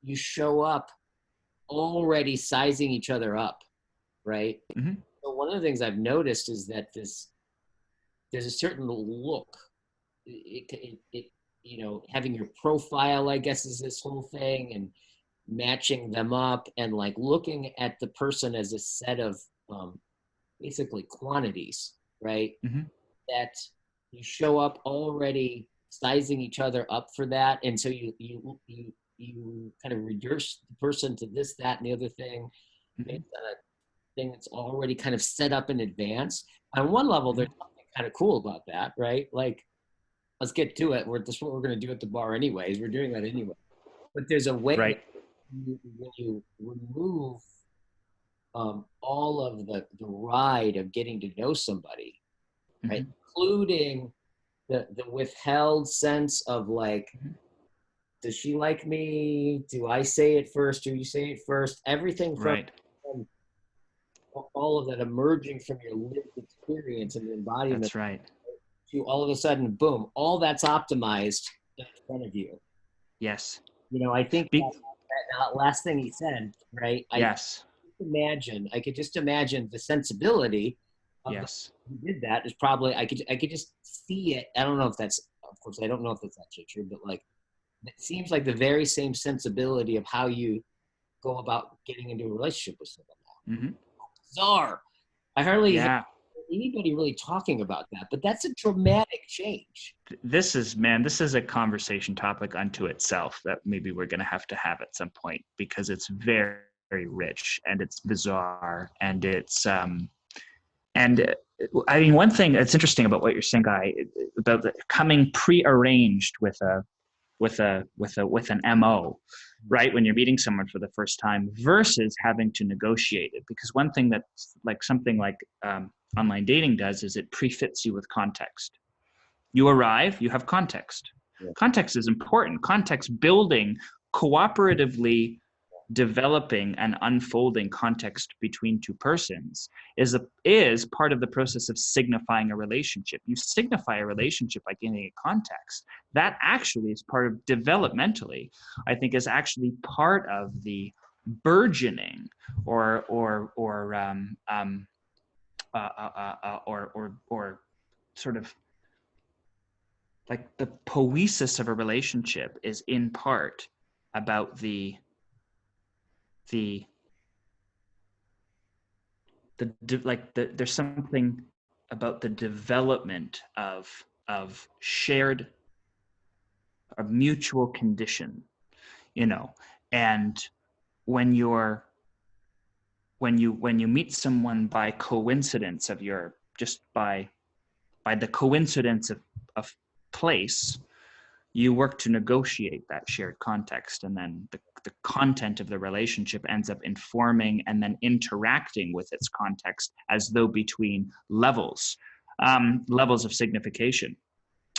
You show up already sizing each other up, right? Mm-hmm. So one of the things I've noticed is that there's a certain look. Having your profile, I guess, is this whole thing, and matching them up, and like looking at the person as a set of basically quantities, right? Mm-hmm. That you show up already sizing each other up for that, and so you kind of reduce the person to this, that, and the other thing, based on a thing that's already kind of set up in advance. On one level, there's something kind of cool about that, right? Like, let's get to it. This is what we're going to do at the bar anyways. We're doing that anyway. But there's a way, right, when you remove all of the ride of getting to know somebody, right? Including the withheld sense of like does she like me? Do I say it first? Do you say it first? Everything from all of that emerging from your lived experience and the embodiment That's right. to all of a sudden, boom, all that's optimized in front of you. Yes. I think that last thing he said, right? Yes. I could just imagine the sensibility of Yes. who did that is probably, I could just see it. I don't know if that's, of course, I don't know if that's actually true, but like, it seems like the very same sensibility of how you go about getting into a relationship with someone. Mm-hmm. Bizarre. I hardly Yeah. hear anybody really talking about that, but that's a dramatic change. This is a conversation topic unto itself that maybe we're going to have at some point, because it's very, very rich and it's bizarre and it's and I mean, one thing that's interesting about what you're saying, Guy, about coming prearranged with an MO, right? When you're meeting someone for the first time versus having to negotiate it. Because one thing that's like something like online dating does is it prefits you with context. You arrive, you have context. Yeah. Context is important. Context building, cooperatively developing and unfolding context between two persons is part of the process of signifying a relationship. You signify a relationship by giving it context. That actually is part of developmentally, I think, is actually part of the burgeoning or sort of like the poesis of a relationship is in part about there's something about the development of shared, a mutual condition, and when you meet someone by coincidence of by the coincidence of place, you work to negotiate that shared context, and then the content of the relationship ends up informing and then interacting with its context as though between levels of signification.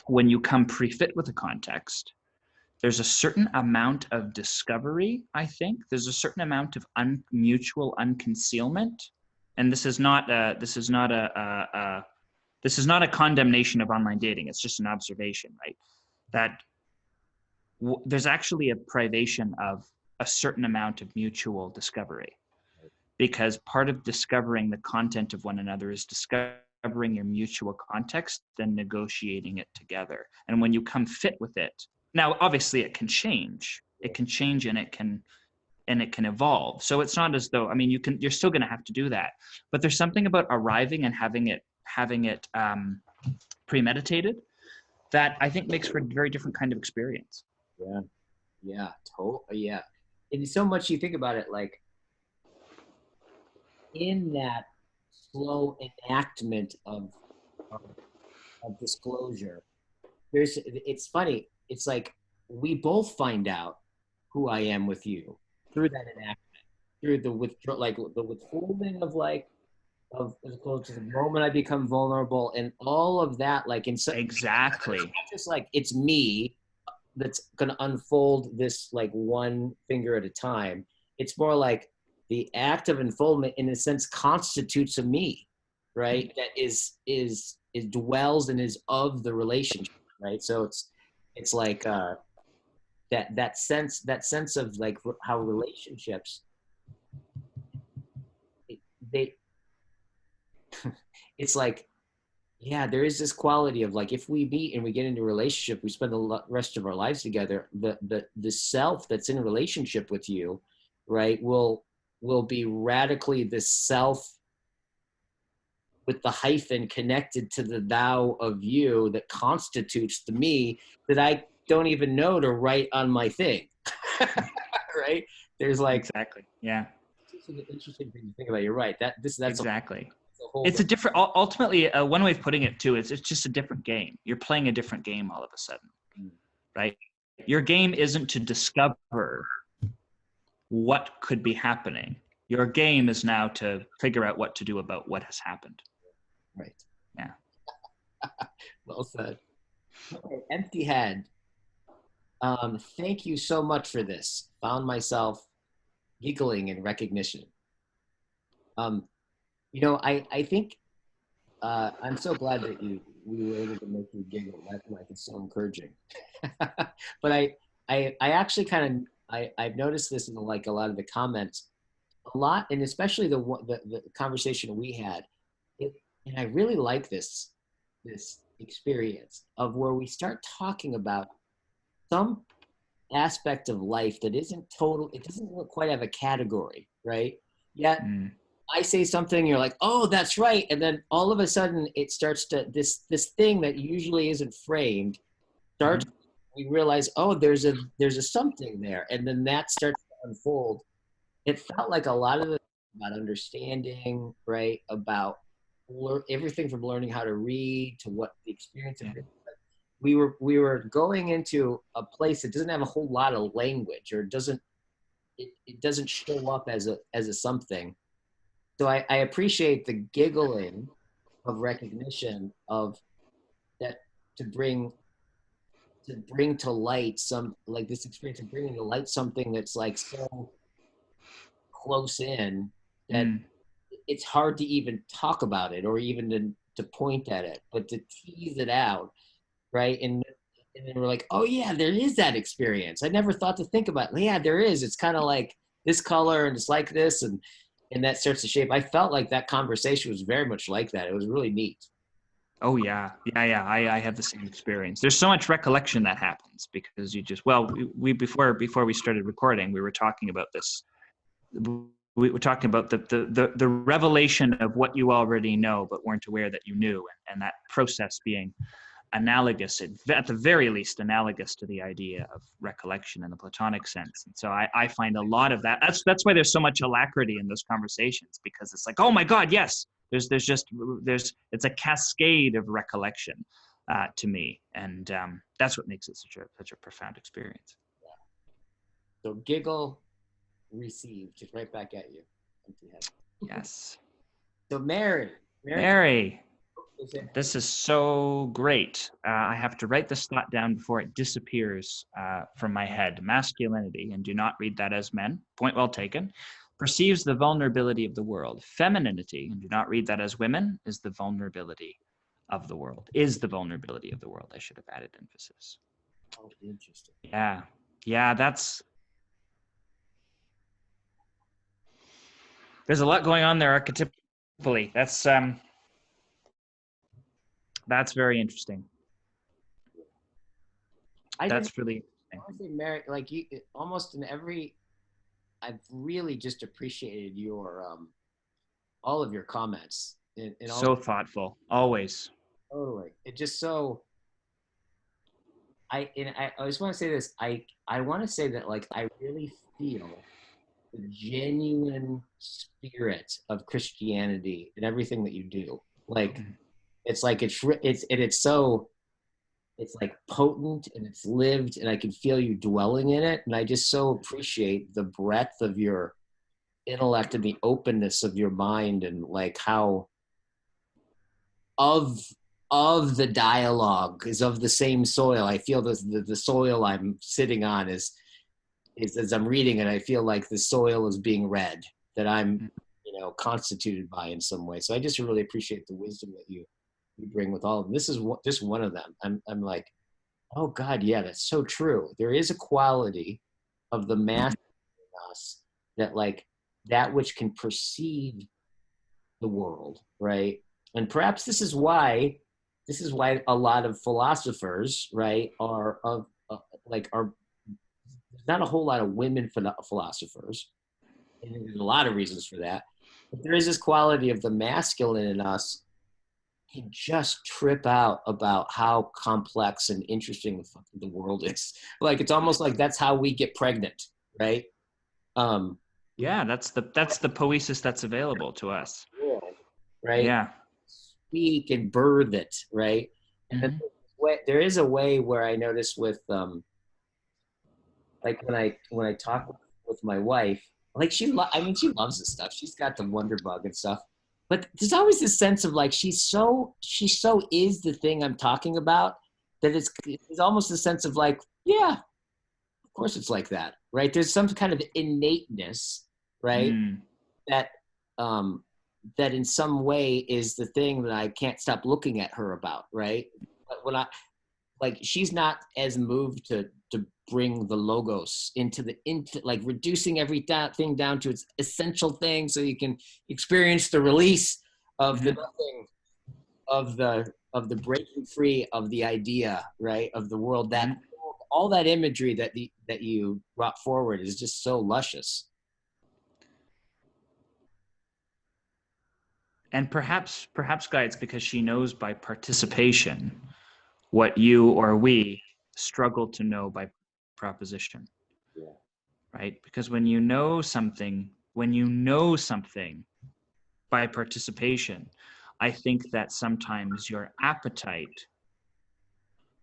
When you come pre-fit with a context, there's a certain amount of discovery, I think. There's a certain amount of mutual unconcealment. And this is not a condemnation of online dating. It's just an observation, right? That there's actually a privation of a certain amount of mutual discovery, because part of discovering the content of one another is discovering your mutual context, then negotiating it together. And when you come fit with it, now obviously it can change and it can evolve. So it's not as though, I mean, you're still going to have to do that, but there's something about arriving and having it premeditated that I think makes for a very different kind of experience. Yeah, totally. Yeah. And so much you think about it, like in that slow enactment of disclosure, it's funny. It's like we both find out who I am with you through that enactment, through the withholding of as close to the moment I become vulnerable and all of that, like exactly. It's not just like it's me that's going to unfold this like one finger at a time. It's more like the act of unfoldment in a sense constitutes a me, right? That is dwells and is of the relationship, right? So it's like that sense of like how relationships they it's like, yeah, there is this quality of like, if we meet and we get into a relationship, we spend the rest of our lives together, the self that's in a relationship with you, right, will be radically the self with the hyphen connected to the thou of you that constitutes the me that I don't even know to write on my thing. Right? There's like, exactly. Yeah. It's an interesting thing to think about. You're right. That's exactly. It's a different, ultimately, one way of putting it too is it's just a different game. You're playing a different game all of a sudden, right? Your game isn't to discover what could be happening. Your game is now to figure out what to do about what has happened. Right. Yeah. Well said. Okay, empty head. Thank you so much for this. Found myself giggling in recognition. Um, I think I'm so glad that we were able to make you giggle. That like it's so encouraging. But I actually I've noticed this in like a lot of the comments a lot, and especially the conversation we had. And I really like this experience of where we start talking about some aspect of life that isn't total. It doesn't quite have a category, right? Yet Mm. I say something, you're like, oh, that's right, and then all of a sudden it starts to this thing that usually isn't framed starts. Mm-hmm. We realize, oh, there's a something there, and then that starts to unfold. It felt like a lot of it about understanding, right? About everything from learning how to read to what the experience of Yeah. it. We were going into a place that doesn't have a whole lot of language, or it doesn't show up as a something. So I appreciate the giggling of recognition of that, to bring to light some like this experience of bringing to light something that's like so close in that Mm. it's hard to even talk about it or even to point at it, but to tease it out, right? And then we're like, oh yeah, there is that experience. I never thought to think about it. Yeah, there is. It's kind of like this color and it's like this, and that starts to shape. I felt like that conversation was very much like that. It was really neat. Oh yeah, yeah. I have the same experience. There's so much recollection that happens because you just we before we started recording, we were talking about this. We were talking about the revelation of what you already know but weren't aware that you knew, and that process being analogous, at the very least, analogous to the idea of recollection in the Platonic sense. And so I find a lot of that. That's why there's so much alacrity in those conversations, because it's like, oh my God, yes, it's a cascade of recollection to me, and that's what makes it such a profound experience. So giggle received, just right back at you. Empty head. Yes, So Mary. This is so great. I have to write this thought down before it disappears from my head. Masculinity, and do not read that as men. Point well taken. Perceives the vulnerability of the world. Femininity, and do not read that as women, is the vulnerability of the world. Is the vulnerability of the world. I should have added emphasis. Oh, interesting. Yeah. Yeah, there's a lot going on there archetypally. That's very interesting. That's really interesting. Honestly, Mary, like you, almost in every, I've really just appreciated your all of your comments and all. So thoughtful, always. Totally, it just so. I just want to say this. I want to say that like I really feel the genuine spirit of Christianity in everything that you do. Like it's like it's so it's like potent and it's lived, and I can feel you dwelling in it, and I just so appreciate the breadth of your intellect and the openness of your mind, and like how of the dialogue is of the same soil. I feel the soil I'm sitting on is as I'm reading it, I feel like the soil is being read, that I'm constituted by in some way. So I just really appreciate the wisdom that you bring with all of them. This is just one of them. I'm like, oh God, yeah, that's so true. There is a quality of the master in us that like that which can perceive the world, right? And perhaps this is why a lot of philosophers, right, are there's not a whole lot of women philosophers, and there's a lot of reasons for that. But there is this quality of the masculine in us can just trip out about how complex and interesting the world is. Like it's almost like that's how we get pregnant, right? Yeah, that's the poesis that's available to us. Right? Yeah. Speak and birth it, right? And then there is a way where I notice with like when I talk with my wife, like she loves this stuff. She's got the wonder bug and stuff. But there's always this sense of like she so is the thing I'm talking about that it's almost a sense of like, yeah, course it's like that, right? There's some kind of innateness, right? That that in some way is the thing that I can't stop looking at her about, right? But when I like, she's not as moved to bring the logos into like reducing everything down to its essential thing, so you can experience the release of the nothing, of the breaking free of the idea, right, of the world. That all that imagery that you brought forward is just so luscious. And perhaps, Guy, it's because she knows by participation what you or we struggle to know by proposition. Yeah. Right? Because when you know something by participation, I think that sometimes your appetite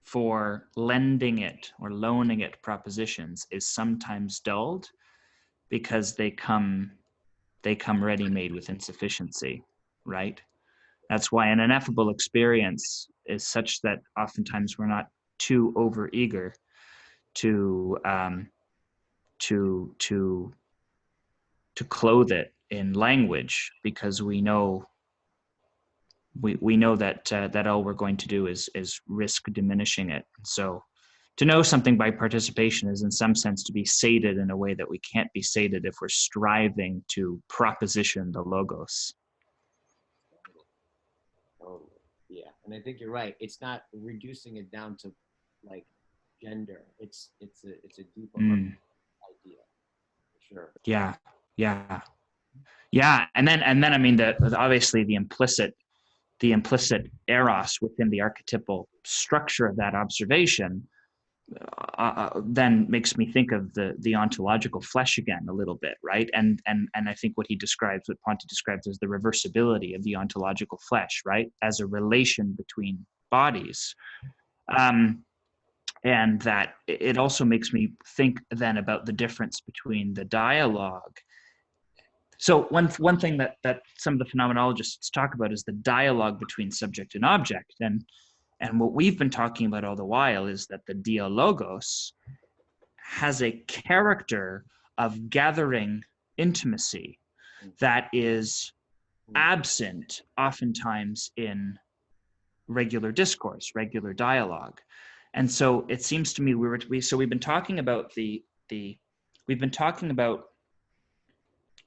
for lending it or loaning it propositions is sometimes dulled, because they come ready-made with insufficiency, right? That's why an ineffable experience is such that oftentimes we're not too overeager to clothe it in language, because we know that all we're going to do is risk diminishing it. So to know something by participation is in some sense to be sated in a way that we can't be sated if we're striving to proposition the logos. Oh, yeah. And I think you're right. It's not reducing it down to like gender. It's a deeper idea, for sure. Yeah. And then I mean, obviously the implicit eros within the archetypal structure of that observation then makes me think of the ontological flesh again a little bit, right? And I think what Ponte describes as the reversibility of the ontological flesh, right, as a relation between bodies. And that it also makes me think then about the difference between the dialogue. So one thing that some of the phenomenologists talk about is the dialogue between subject and object. And what we've been talking about all the while is that the dialogos has a character of gathering intimacy that is absent oftentimes in regular discourse, regular dialogue. And so it seems to me we've been talking about we've been talking about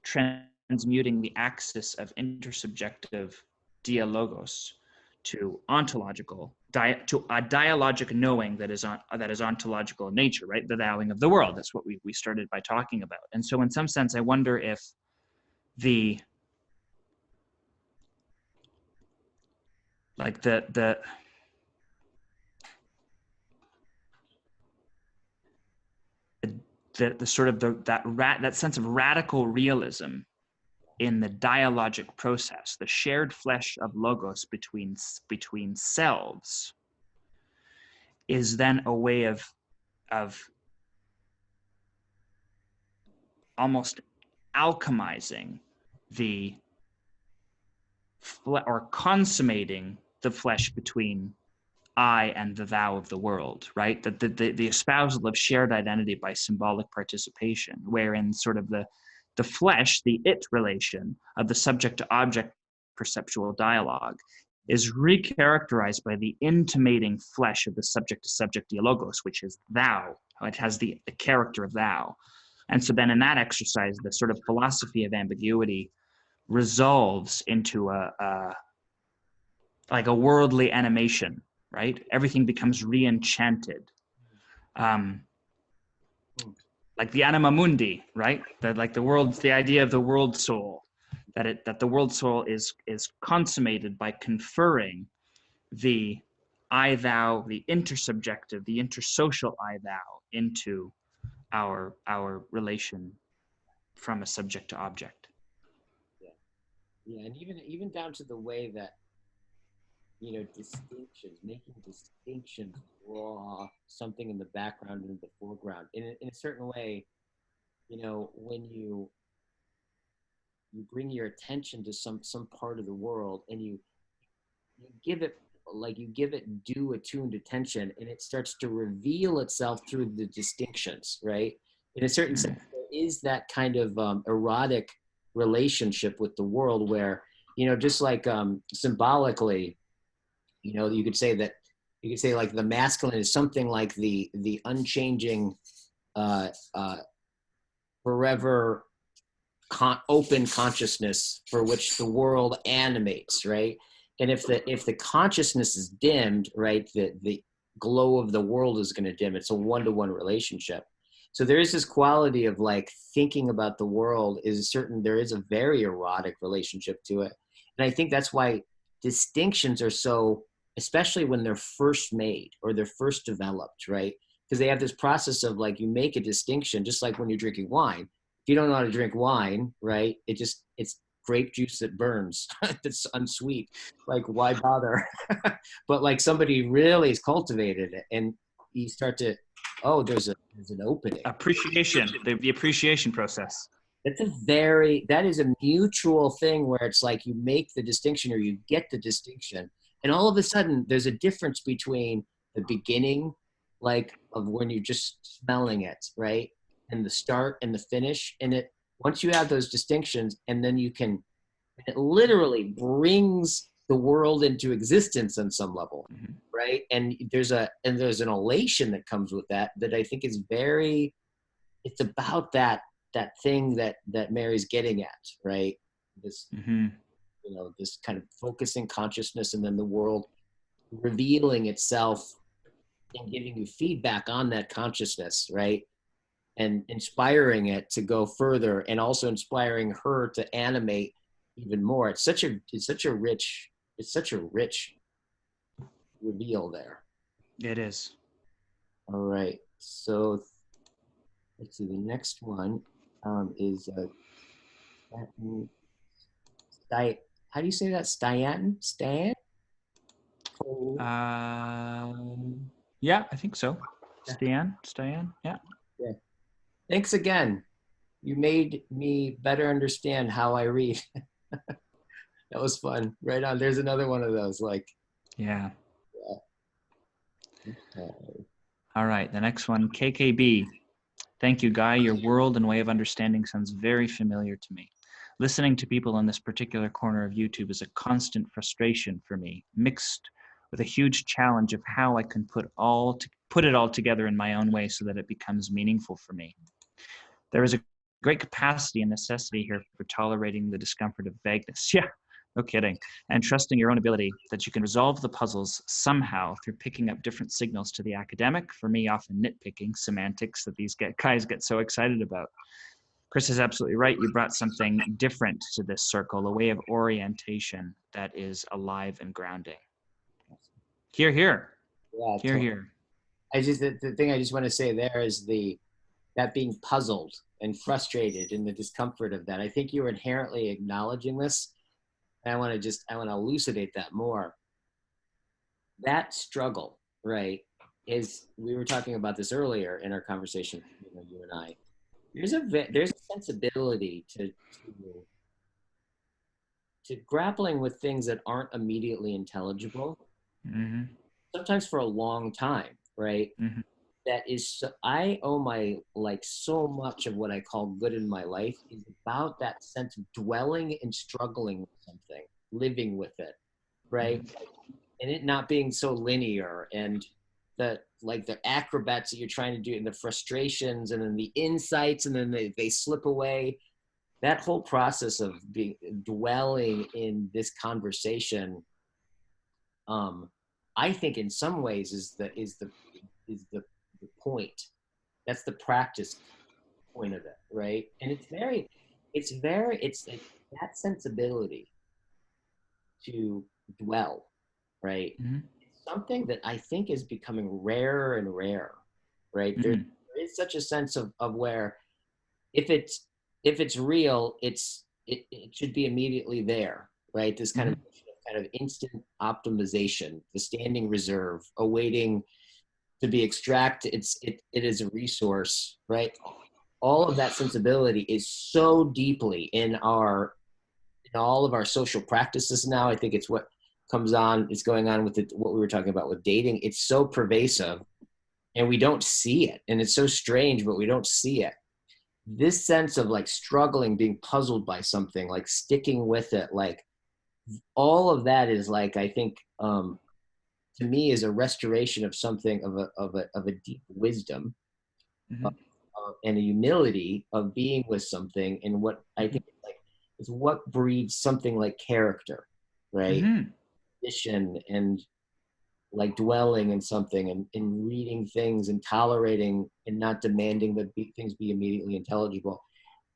transmuting the axis of intersubjective dialogos to ontological, to a dialogic knowing that is ontological in nature, right? The thouing of the world. That's what we started by talking about. And so in some sense, I wonder if the sort of that sense of radical realism in the dialogic process, the shared flesh of logos between selves, is then a way of almost alchemizing or consummating the flesh between I and the thou of the world, right? The espousal of shared identity by symbolic participation, wherein sort of the flesh, the it relation of the subject to object perceptual dialogue is recharacterized by the intimating flesh of the subject to subject dialogos, which is thou. It has the character of thou. And so then in that exercise, the sort of philosophy of ambiguity resolves into like a worldly animation, right? Everything becomes re-enchanted. Like the anima mundi, right? Like the idea of the world soul, that the world soul is consummated by conferring the I thou, the intersubjective, the intersocial I thou into our relation from a subject to object. Yeah, and even down to the way that, you know, making distinctions, draw something in the background and in the foreground. In a certain way, you know, when you bring your attention to some part of the world and you give it like you give it due attuned attention, and it starts to reveal itself through the distinctions, right? In a certain sense, there is that kind of erotic relationship with the world where, just like symbolically, you could say like the masculine is something like the unchanging, uh, uh, forever open consciousness for which the world animates, right? And if the consciousness is dimmed, right, the glow of the world is going to dim. It's a one-to-one relationship. So there is this quality of like thinking about the world there is a very erotic relationship to it. And I think that's why distinctions are so, especially when they're first made or they're first developed, right? Because they have this process of like, you make a distinction, just like when you're drinking wine. If you don't know how to drink wine, right, it's grape juice that burns. It's unsweet. Like, why bother? But like somebody really has cultivated it, and you start to, there's an opening. Appreciation, the appreciation process. That is a mutual thing where it's like you make the distinction or you get the distinction. And all of a sudden there's a difference between the beginning, like of when you're just smelling it, right? And the start and the finish. And once you have those distinctions, and then it literally brings the world into existence on some level, right? And there's an elation that comes with that I think is it's about that thing that Mary's getting at, right? This, this kind of focusing consciousness, and then the world revealing itself and giving you feedback on that consciousness, right? And inspiring it to go further, and also inspiring her to animate even more. It's such a rich reveal there. It is. All right. So let's see. The next one is how do you say that? Stan? Yeah, I think so. Stan. Yeah. Yeah. Thanks again. You made me better understand how I read. That was fun. Right on. There's another one of those. Like. Yeah. Okay. All right. The next one, KKB. Thank you, Guy. Your world and way of understanding sounds very familiar to me. Listening to people in this particular corner of YouTube is a constant frustration for me, mixed with a huge challenge of how I can put it all together in my own way so that it becomes meaningful for me. There is a great capacity and necessity here for tolerating the discomfort of vagueness. Yeah, no kidding. And trusting your own ability that you can resolve the puzzles somehow through picking up different signals to the academic, for me, often nitpicking semantics that these guys get so excited about. Chris is absolutely right. You brought something different to this circle, a way of orientation that is alive and grounding. Hear, hear. Yeah, hear, hear. The thing I just want to say there is that being puzzled and frustrated and the discomfort of that. I think you're inherently acknowledging this. And I want to elucidate that more. That struggle, right, we were talking about this earlier in our conversation, you and I. There's a sensibility to grappling with things that aren't immediately intelligible, sometimes for a long time, right? That is, I owe so much of what I call good in my life is about that sense of dwelling and struggling with something, living with it, right? And it not being so linear, and the acrobats that you're trying to do, and the frustrations, and then the insights, and then they slip away. That whole process of dwelling in this conversation, I think in some ways is the point. That's the practice point of it, right? And it's like that sensibility to dwell, right? It's something that I think is becoming rarer and rarer, right? There is such a sense of where if it's real, it should be immediately there, right? This kind of instant optimization, the standing reserve, awaiting to be extracted. It is a resource, right? All of that sensibility is so deeply in all of our social practices now. I think it's what comes on, is going on with it, what we were talking about with dating. It's so pervasive and we don't see it. And it's so strange, but we don't see it. This sense of like struggling, being puzzled by something, like sticking with it, like all of that is like, I think, to me is a restoration of something of a deep wisdom, Mm-hmm. And a humility of being with something. And what I think is what breeds something like character, right? Mm-hmm. Mission and like dwelling in something and reading things and tolerating and not demanding that things be immediately intelligible.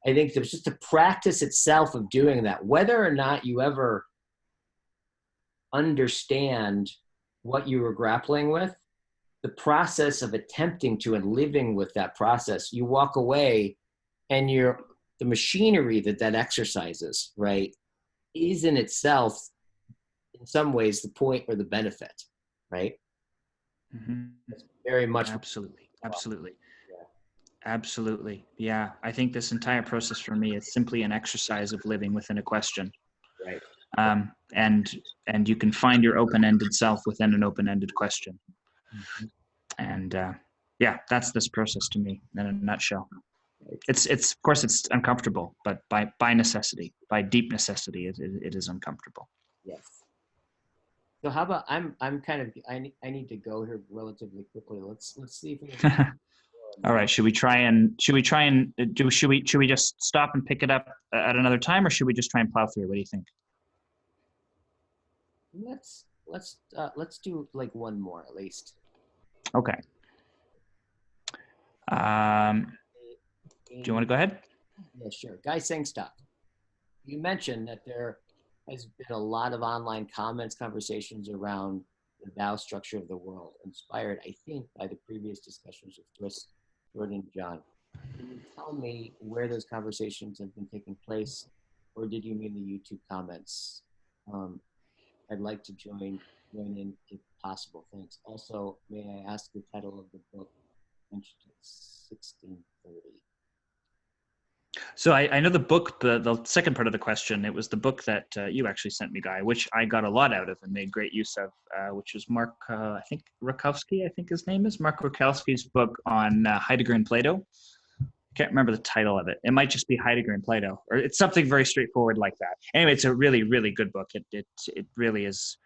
I think there's just the practice itself of doing that, whether or not you ever understand what you were grappling with, the process of attempting to and living with that process, you walk away and the machinery that exercises, right, is in itself, in some ways, the point or the benefit, right? Mm-hmm. It's very much. Absolutely. Absolutely. Yeah. Absolutely. Yeah. I think this entire process for me is simply an exercise of living within a question. Right. And you can find your open-ended self within an open-ended question. Mm-hmm. And yeah, that's this process to me in a nutshell. It's of course it's uncomfortable, but by necessity, by deep necessity, it is uncomfortable. Yes. So how about I need to go here relatively quickly. Let's see if we can. All right. Should we try and should we just stop and pick it up at another time, or should we just try and plow through? What do you think? Let's do like one more at least. Okay. Do you want to go ahead? Yeah, sure. Guysengstock, you mentioned that there has been a lot of online comments, conversations around the Tao structure of the world, inspired, I think, by the previous discussions with Chris, Jordan, and John. Can you tell me where those conversations have been taking place, or did you mean the YouTube comments? I'd like to join in if possible. Thanks. Also, may I ask the title of the book mentioned in 1630? So I know the book, the second part of the question, it was the book that you actually sent me, Guy, which I got a lot out of and made great use of, which was Mark, I think Rakowski, I think his name is, Mark Rakowski's book on Heidegger and Plato. I can't remember the title of it. It might just be Heidegger and Plato, or it's something very straightforward like that. Anyway, it's a really, really good book. It really is.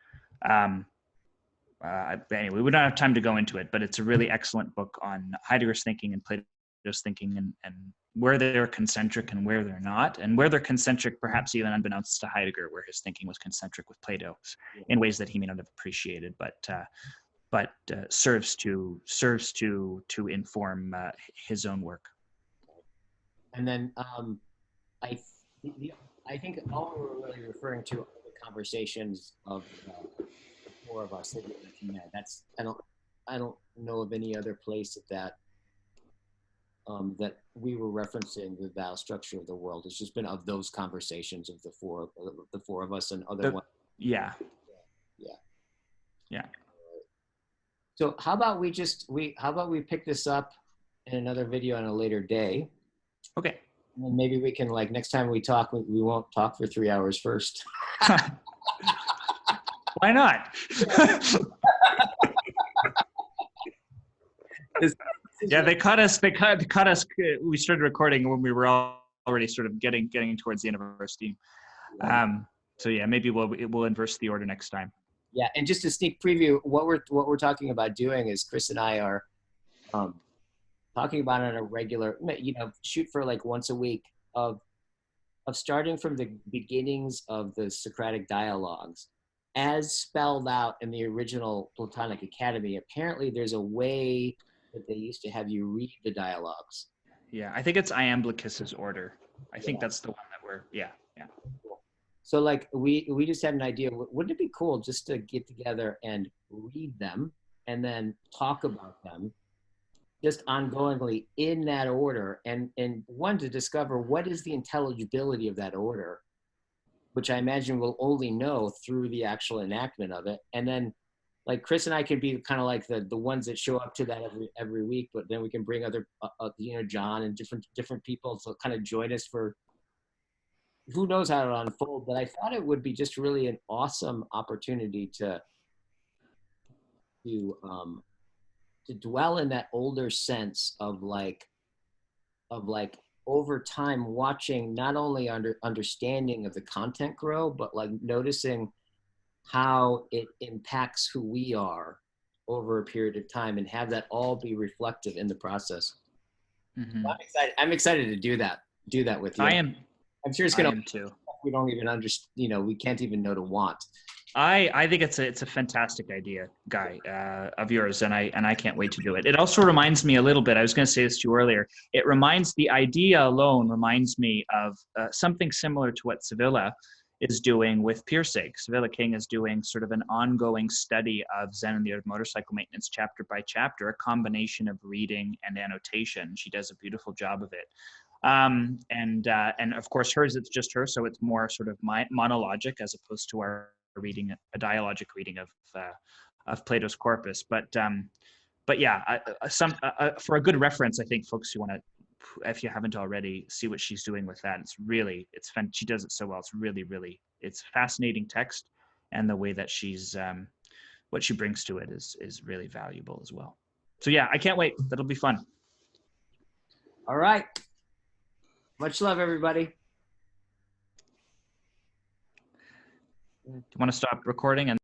Anyway, we don't have time to go into it, but it's a really excellent book on Heidegger's thinking and Plato's thinking, and where they're concentric and where they're not, and where they're concentric, perhaps even unbeknownst to Heidegger, where his thinking was concentric with Plato in ways that he may not have appreciated, but serves to inform his own work. And then I think all we were really referring to are the conversations of the four of us that you met. That's I don't know of any other place that we were referencing the Tao structure of the world. It's just been of those conversations of the four of us and other ones. Yeah. So how about we pick this up in another video on a later day? Okay. And then maybe we can, like, next time we talk, we won't talk for 3 hours first. Why not? Yeah, they cut us. We started recording when we were already sort of getting towards the end of our steam. So yeah, maybe we'll inverse the order next time. Yeah, and just a sneak preview, what we're talking about doing is Chris and I are talking about on a regular, shoot for like once a week of starting from the beginnings of the Socratic dialogues as spelled out in the original Platonic Academy. Apparently there's a way that they used to have you read the dialogues. Yeah, I think it's Iamblichus's order. I think that's the one that we're, yeah. Cool. So like we just had an idea, wouldn't it be cool just to get together and read them and then talk about them just ongoingly in that order, and one, to discover what is the intelligibility of that order, which I imagine we'll only know through the actual enactment of it. And then like Chris and I could be kind of like the ones that show up to that every week, but then we can bring other, John and different people to kind of join us for who knows how it'll unfold, but I thought it would be just really an awesome opportunity to dwell in that older sense of like over time watching not only understanding of the content grow, but like noticing how it impacts who we are over a period of time and have that all be reflective in the process. Mm-hmm. I'm excited to do that with you. I am. I'm sure it's going to, too. we don't even understand, we can't even know to want. I think it's a fantastic idea, Guy, of yours, and I can't wait to do it. It also reminds me a little bit. I was going to say this to you earlier. The idea alone reminds me of something similar to what Sevilla is doing with Pirsig. Sevilla King is doing sort of an ongoing study of Zen and the Art of Motorcycle Maintenance, chapter by chapter, a combination of reading and annotation. She does a beautiful job of it. And of course hers, it's just her, so it's more sort of monologic as opposed to our reading, a dialogic reading of Plato's Corpus. But yeah, for a good reference, I think folks who want to, if you haven't already, see what she's doing with that. It's fun. She does it so well. It's really, it's fascinating text, and the way that she's what she brings to it is really valuable as well. So yeah, I can't wait. That'll be fun. All right. Much love, everybody. Do you want to stop recording and